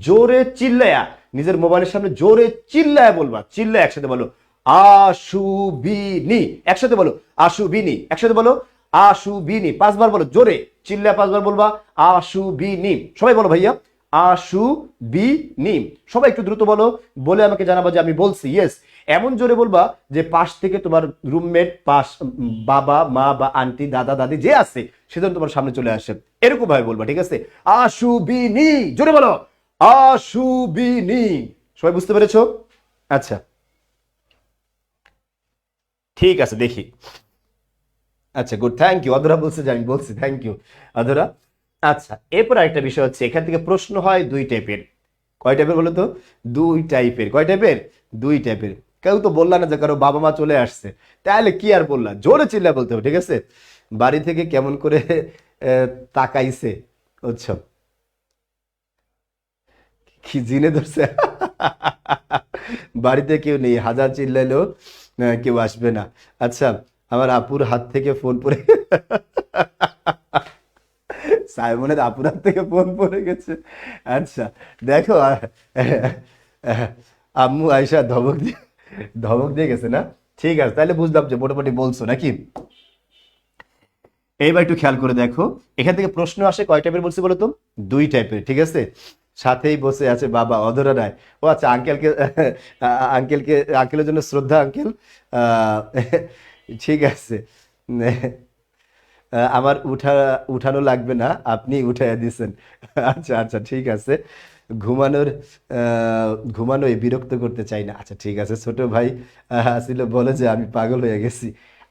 জোরে চিল্লায়া, নিজের মোবাইলের সামনে জোরে চিল্লায়া বলবা, চিল্লায়া একসাথে বলো আশুবিনি, একসাথে বলো আশুবিনি, একসাথে বলো আশুবিনি, 5 বার বলো জোরে চিল্লা, 5 বার বলবা আশুবিনি। সবাই বলো ভাইয়া আশুবিনি, সবাই একটু দ্রুত বলো, বলে আমাকে জানাবা যে আমি বলছি। ইয়েস, এমন জোরে বলবা যে পাশ থেকে তোমার রুমমেট, পাশ বাবা মা বা আন্টি দাদা দাদি যে আছে সেজন্য তোমার সামনে চলে আসে, এরকম ভাবে বলবা। ঠিক আছে, আশুবিনি, জোরে বলো আশুবিনি। সবাই বুঝতে পেরেছো? আচ্ছা ঠিক আছে, দেখি। আচ্ছা গুড, থ্যাংক ইউ। অধরা বলছে যে আমি বলছি, থ্যাংক ইউ অধরা। আচ্ছা, এরপর আরেকটা বিষয় হচ্ছে, এখান থেকে প্রশ্ন হয় 2 টাইপের। কয় টাইপের বলো তো? 2 টাইপের। কয় টাইপের? 2 টাইপের। কেউ তো বললা না যে কারো বাবা মা চলে আসছে, তাহলে কি আর বললা, জোরে চিল্লা বলতে হবে। ঠিক আছে, বাড়ি থেকে কেমন করে তাকাইছে, বুঝছো? কি জিনে ধরছে? বাড়িতে কেউ নেই, হাজার চিল্লাইলেও কেউ আসবে না। আচ্ছা, আমার আপুর হাত থেকে ফোন পড়ে সাইমনের আপুর হাত থেকে ফোন পড়ে গেছে। আচ্ছা দেখো, আম্মু আয়সা ধমক দিয়ে গেছে না? ঠিক আছে, তাহলে বুঝলাম যে মোটামুটি বলছো নাকি। এইবার একটু খেয়াল করে দেখো, এখান থেকে প্রশ্ন আসে কয় টাইপের বলছি বলো তো? 2 টাইপের। ঠিক আছে, সাথেই বসে আছে বাবা অধরা রায়। ও আচ্ছা, আঙ্কেলের জন্য শ্রদ্ধা আঙ্কেল। ঠিক আছে। আমার উঠানো লাগবে না, আপনি উঠাইয়া দিছেন। আচ্ছা আচ্ছা ঠিক আছে। ঘুমানোর ঘুমানোয় বিরক্ত করতে চাই না। আচ্ছা ঠিক আছে, ছোট ভাই আসিল বলে যে আমি পাগল হয়ে গেছি।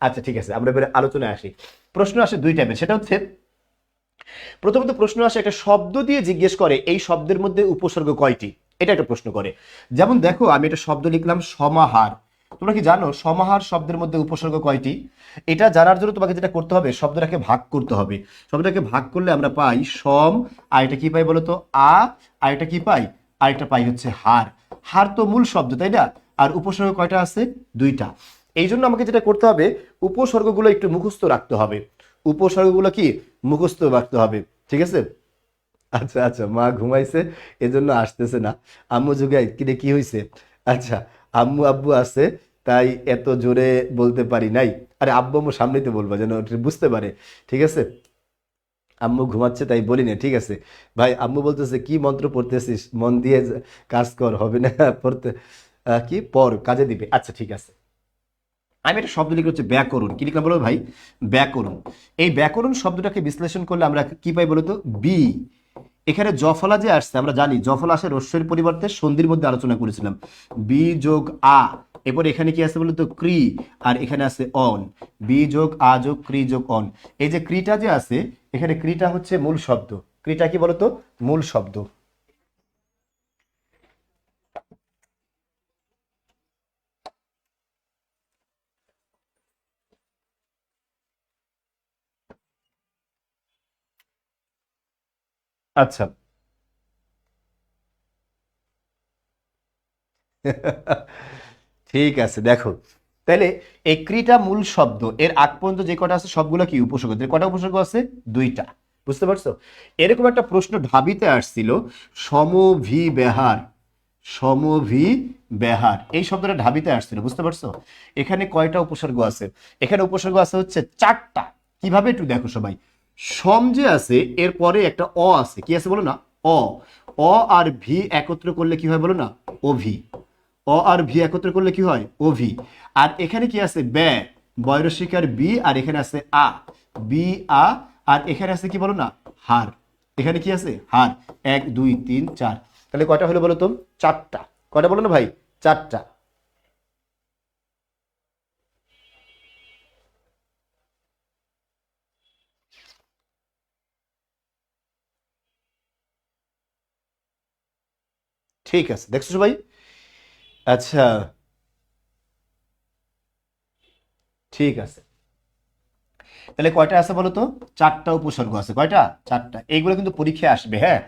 আচ্ছা ঠিক আছে, আমরা এবারে আলোচনায় আসি। প্রশ্ন আসে 2 টাইপের, সেটা হচ্ছে প্রথমত প্রশ্ন আসে একটা শব্দ দিয়ে জিজ্ঞেস করে এই শব্দের মধ্যে উপসর্গ কয়টি, এটা একটা প্রশ্ন করে। যেমন দেখো, আমি একটা শব্দ লিখলাম সমাহার। তোমরা কি জানো সমাহার শব্দের মধ্যে উপসর্গ কয়টি? এটা জানার জন্য তোমাকে যেটা করতে হবে, শব্দটাকে ভাগ করতে হবে। শব্দটাকে ভাগ করলে আমরা পাই সম, আর এটা কি পাই বলতো আ, আর এটা কি পাই, আর এটা পাই হচ্ছে হার। হার তো মূল শব্দ, তাই না? আর উপসর্গ কয়টা আছে? 2টা। এই জন্য আমাকে যেটা করতে হবে, উপসর্গগুলো একটু মুখস্থ রাখতে হবে। উপসর্গগুলো কি মুখস্থ রাখতে হবে। ঠিক আছে। আচ্ছা আচ্ছা, মা ঘুমাইছে এজন্য আসতেছে না। আম্মু যুগে কিরে কি হয়েছে? আচ্ছা, আম্মু আব্বু আছে তাই এত জোরে বলতে পারি নাই। আরে আব্বু আম্মু সামনেই তো বলবা যেন ওটা বুঝতে পারে। ঠিক আছে, আম্মু ঘুমাচ্ছে তাই বলি না। ঠিক আছে ভাই, আম্মু বলতেছে কি মন্ত্র পড়তেছিস, মন দিয়ে কাজ কর, হবে না পড়তে, কি পর কাজে দিবে। আচ্ছা ঠিক আছে, আমি একটা শব্দ লিখে হচ্ছে ব্যাকরণ। কি লিখলাম বলো ভাই? ব্যাকরণ। এই ব্যাকরণ শব্দটাকে বিশ্লেষণ করলে আমরা কি পাই বলতো? বি। এখানে জফলা যে আসছে, আমরা জানি জফলা আসে রস্যের পরিবর্তে সন্ধির মধ্যে আলোচনা করেছিলাম, বি যোগ আ। এরপর এখানে কি আছে বলতো? ক্রি। আর এখানে আছে অন। বি যোগ আ যোগ ক্রি যোগ অন। এই যে ক্রিটা যে আছে, এখানে ক্রিটা হচ্ছে মূল শব্দ। ক্রিটা কি বলতো? মূল শব্দ। আচ্ছা ঠিক আছে, দেখো তাহলে এই ক্রিটা মূল শব্দ, এর আগ পর্যন্ত যে কটা আছে সবগুলো কি উপসর্গ। এর কটা উপসর্গ আছে? 2টা। বুঝতে পারছো? এরকম একটা প্রশ্ন ঢাবিতে আসছিল, সমভি বেহার। সমভি বেহার এই শব্দটা ঢাবিতে আসছিল, বুঝতে পারছো? এখানে কয়টা উপসর্গ আছে? এখানে উপসর্গ আছে হচ্ছে 4টা। কিভাবে একটু দেখো সবাই। সম যে আছে এর পরে একটা অ আছে, কি আছে বলো না? অ। অ আর ভি একত্র করলে কি হয় বলো না? অভি। অ আর ভি একত্র করলে কি হয়? অভি। আর এখানে কি আছে? ব্যা, বয়রসিকার বি, আর এখানে আছে আ, বি আ। আর এখানে আছে কি বলো না? হার। এখানে কি আছে? হার। 1 2 3 4। তাহলে কয়টা হলো বলো তো? 4টা। কয়টা বলো না ভাই? 4টা। ঠিক আছে, দেখছো সবাই? আচ্ছা, ঠিক আছে। তাহলে কয়টা আছে বলো তো? 4টা উপসর্গ আছে। কয়টা? 4টা। এইগুলো কিন্তু পরীক্ষায় আসবে, হ্যাঁ।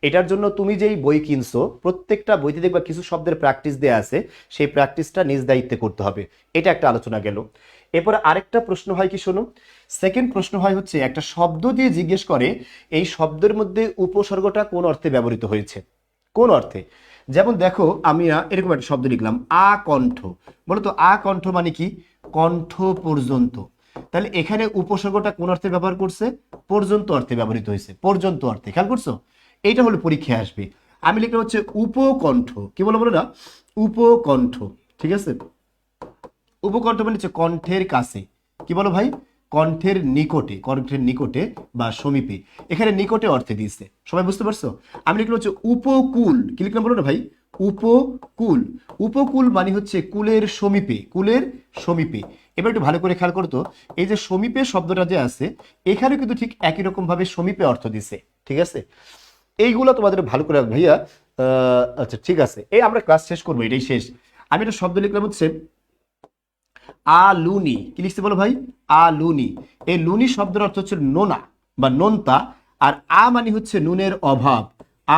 এটার জন্য তুমি যেই বই কিনছো প্রত্যেকটা বইতে দেখবা কিছু শব্দের প্র্যাকটিস দেয়া আছে, সেই প্র্যাকটিসটা নিজ দায়িত্বে করতে হবে। এটা একটা আলোচনা গেল। এরপরে আরেকটা প্রশ্ন হয় কি শোনো, সেকেন্ড প্রশ্ন হয় হচ্ছে একটা শব্দ দিয়ে জিজ্ঞেস করে এই শব্দের মধ্যে উপসর্গটা কোন অর্থে ব্যবহৃত হয়েছে, কোন অর্থে। যেমন দেখো আমি এরকম একটা শব্দ লিখলাম আকণ্ঠ, বলো তো আকণ্ঠ মানে কি? কণ্ঠ পর্যন্ত। তাহলে এখানে উপসর্গটা কোন অর্থে ব্যবহার করছে? পর্যন্ত অর্থে ব্যবহৃত হয়েছে, পর্যন্ত অর্থে। খেয়াল করছো? এইটা হলো পরীক্ষায় আসবে। আমি লিখলাম হচ্ছে উপকণ্ঠ, কি বলো বলো না, উপকণ্ঠ। ঠিক আছে, উপকণ্ঠ মানে হচ্ছে কণ্ঠের কাছে, কি বলো ভাই? কণ্ঠের নিকটে, কণ্ঠের নিকটে বা সমীপে। এখানে নিকটে অর্থে দিয়েছে, সবাই বুঝতে পারছো? আমি লিখলাম হচ্ছে উপকূল, কি লিখলাম বলো না ভাই? উপকূল। উপকূল মানে হচ্ছে কুলের সমীপে, কুলের সমীপে। এবার একটু ভালো করে খেয়াল করতো, এই যে সমীপে শব্দটা যে আছে এখানে কিন্তু ঠিক একই রকম ভাবে সমীপে অর্থ দিছে। ঠিক আছে, এইগুলো তোমাদের ভালো করে ভাইয়া। আচ্ছা ঠিক আছে, এই আমরা ক্লাস শেষ করবো, এটাই শেষ। আমি একটা শব্দ লিখলাম হচ্ছে আলুনি, কি লিখছি বলো ভাই? আলুনি। এই লুনি শব্দের অর্থ হচ্ছে নোনা বা নোনতা। আর মানে হচ্ছে নুনের অভাব।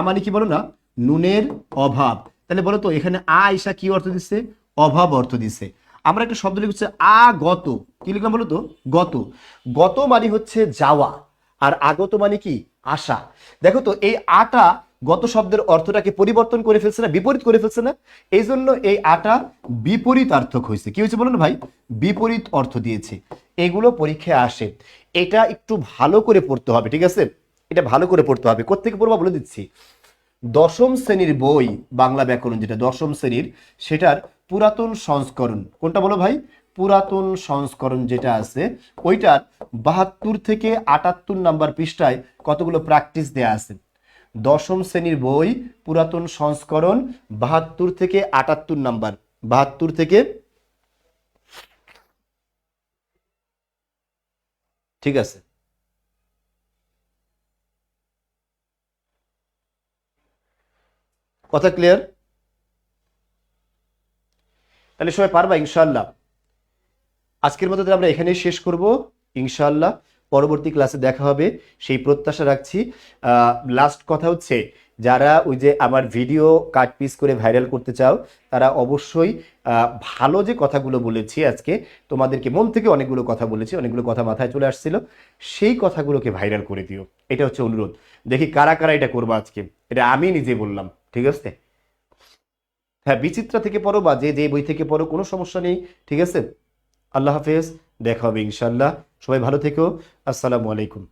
মানে কি বলো না? নুনের অভাব। তাহলে বলো তো এখানে ঈশা কি অর্থ দিচ্ছে? অভাব অর্থ দিচ্ছে। আমরা একটা শব্দ লিখছি আগত, কি লিখলাম বলো তো? গত। গত মানে হচ্ছে যাওয়া, আর আগত মানে কি? আসা। দেখো তো এই আটা গত শব্দের অর্থটাকে পরিবর্তন করে ফেলছে না, বিপরীত করে ফেলছে না? এই জন্য এই আটা বিপরীতার্থক হয়েছে। কি হয়েছে বলো না ভাই? বিপরীত অর্থ দিয়েছে। এগুলো পরীক্ষায় আসে, এটা একটু ভালো করে পড়তে হবে। ঠিক আছে, এটা ভালো করে পড়তে হবে। কোত্থেকে পড়বা বলে দিচ্ছি। দশম শ্রেণীর বই বাংলা ব্যাকরণ, যেটা দশম শ্রেণীর, সেটার পুরাতন সংস্করণ। কোনটা বলো ভাই? পুরাতন সংস্করণ যেটা আছে ওইটার 72 থেকে 78 নাম্বার পৃষ্ঠায় কতগুলো প্র্যাকটিস দেয়া আছে। দশম শ্রেণীর বই পুরাতন সংস্করণ 72 থেকে 78 নাম্বার, 72 থেকে। ঠিক আছে, কথা ক্লিয়ার? তাহলে সবাই পারবা ইনশাল্লাহ? আজকের মতো আমরা এখানেই শেষ করব ইনশাআল্লাহ। পরবর্তী ক্লাসে দেখা হবে সেই প্রত্যাশা রাখছি। লাস্ট কথা হচ্ছে, যারা ওই যে আমার ভিডিও কাট পিস করে ভাইরাল করতে চাও তারা অবশ্যই ভালো যে কথাগুলো বলেছি আজকে, তোমাদেরকে মন থেকে অনেকগুলো কথা বলেছি, অনেকগুলো কথা মাথায় চলে আসছিল, সেই কথাগুলোকে ভাইরাল করে দিও। এটা হচ্ছে অনুরোধ। দেখি কারা কারা এটা করবো আজকে। এটা আমি নিজে বললাম, ঠিক আছে? হ্যাঁ, বিচিত্রা থেকে পড়ো বা যে যে বই থেকে পড়ো, কোনো সমস্যা নেই। ঠিক আছে, আল্লাহ হাফেজ, দেখা হবে ইনশাল্লাহ। সবাই ভালো থেকো। আসসালামু আলাইকুম।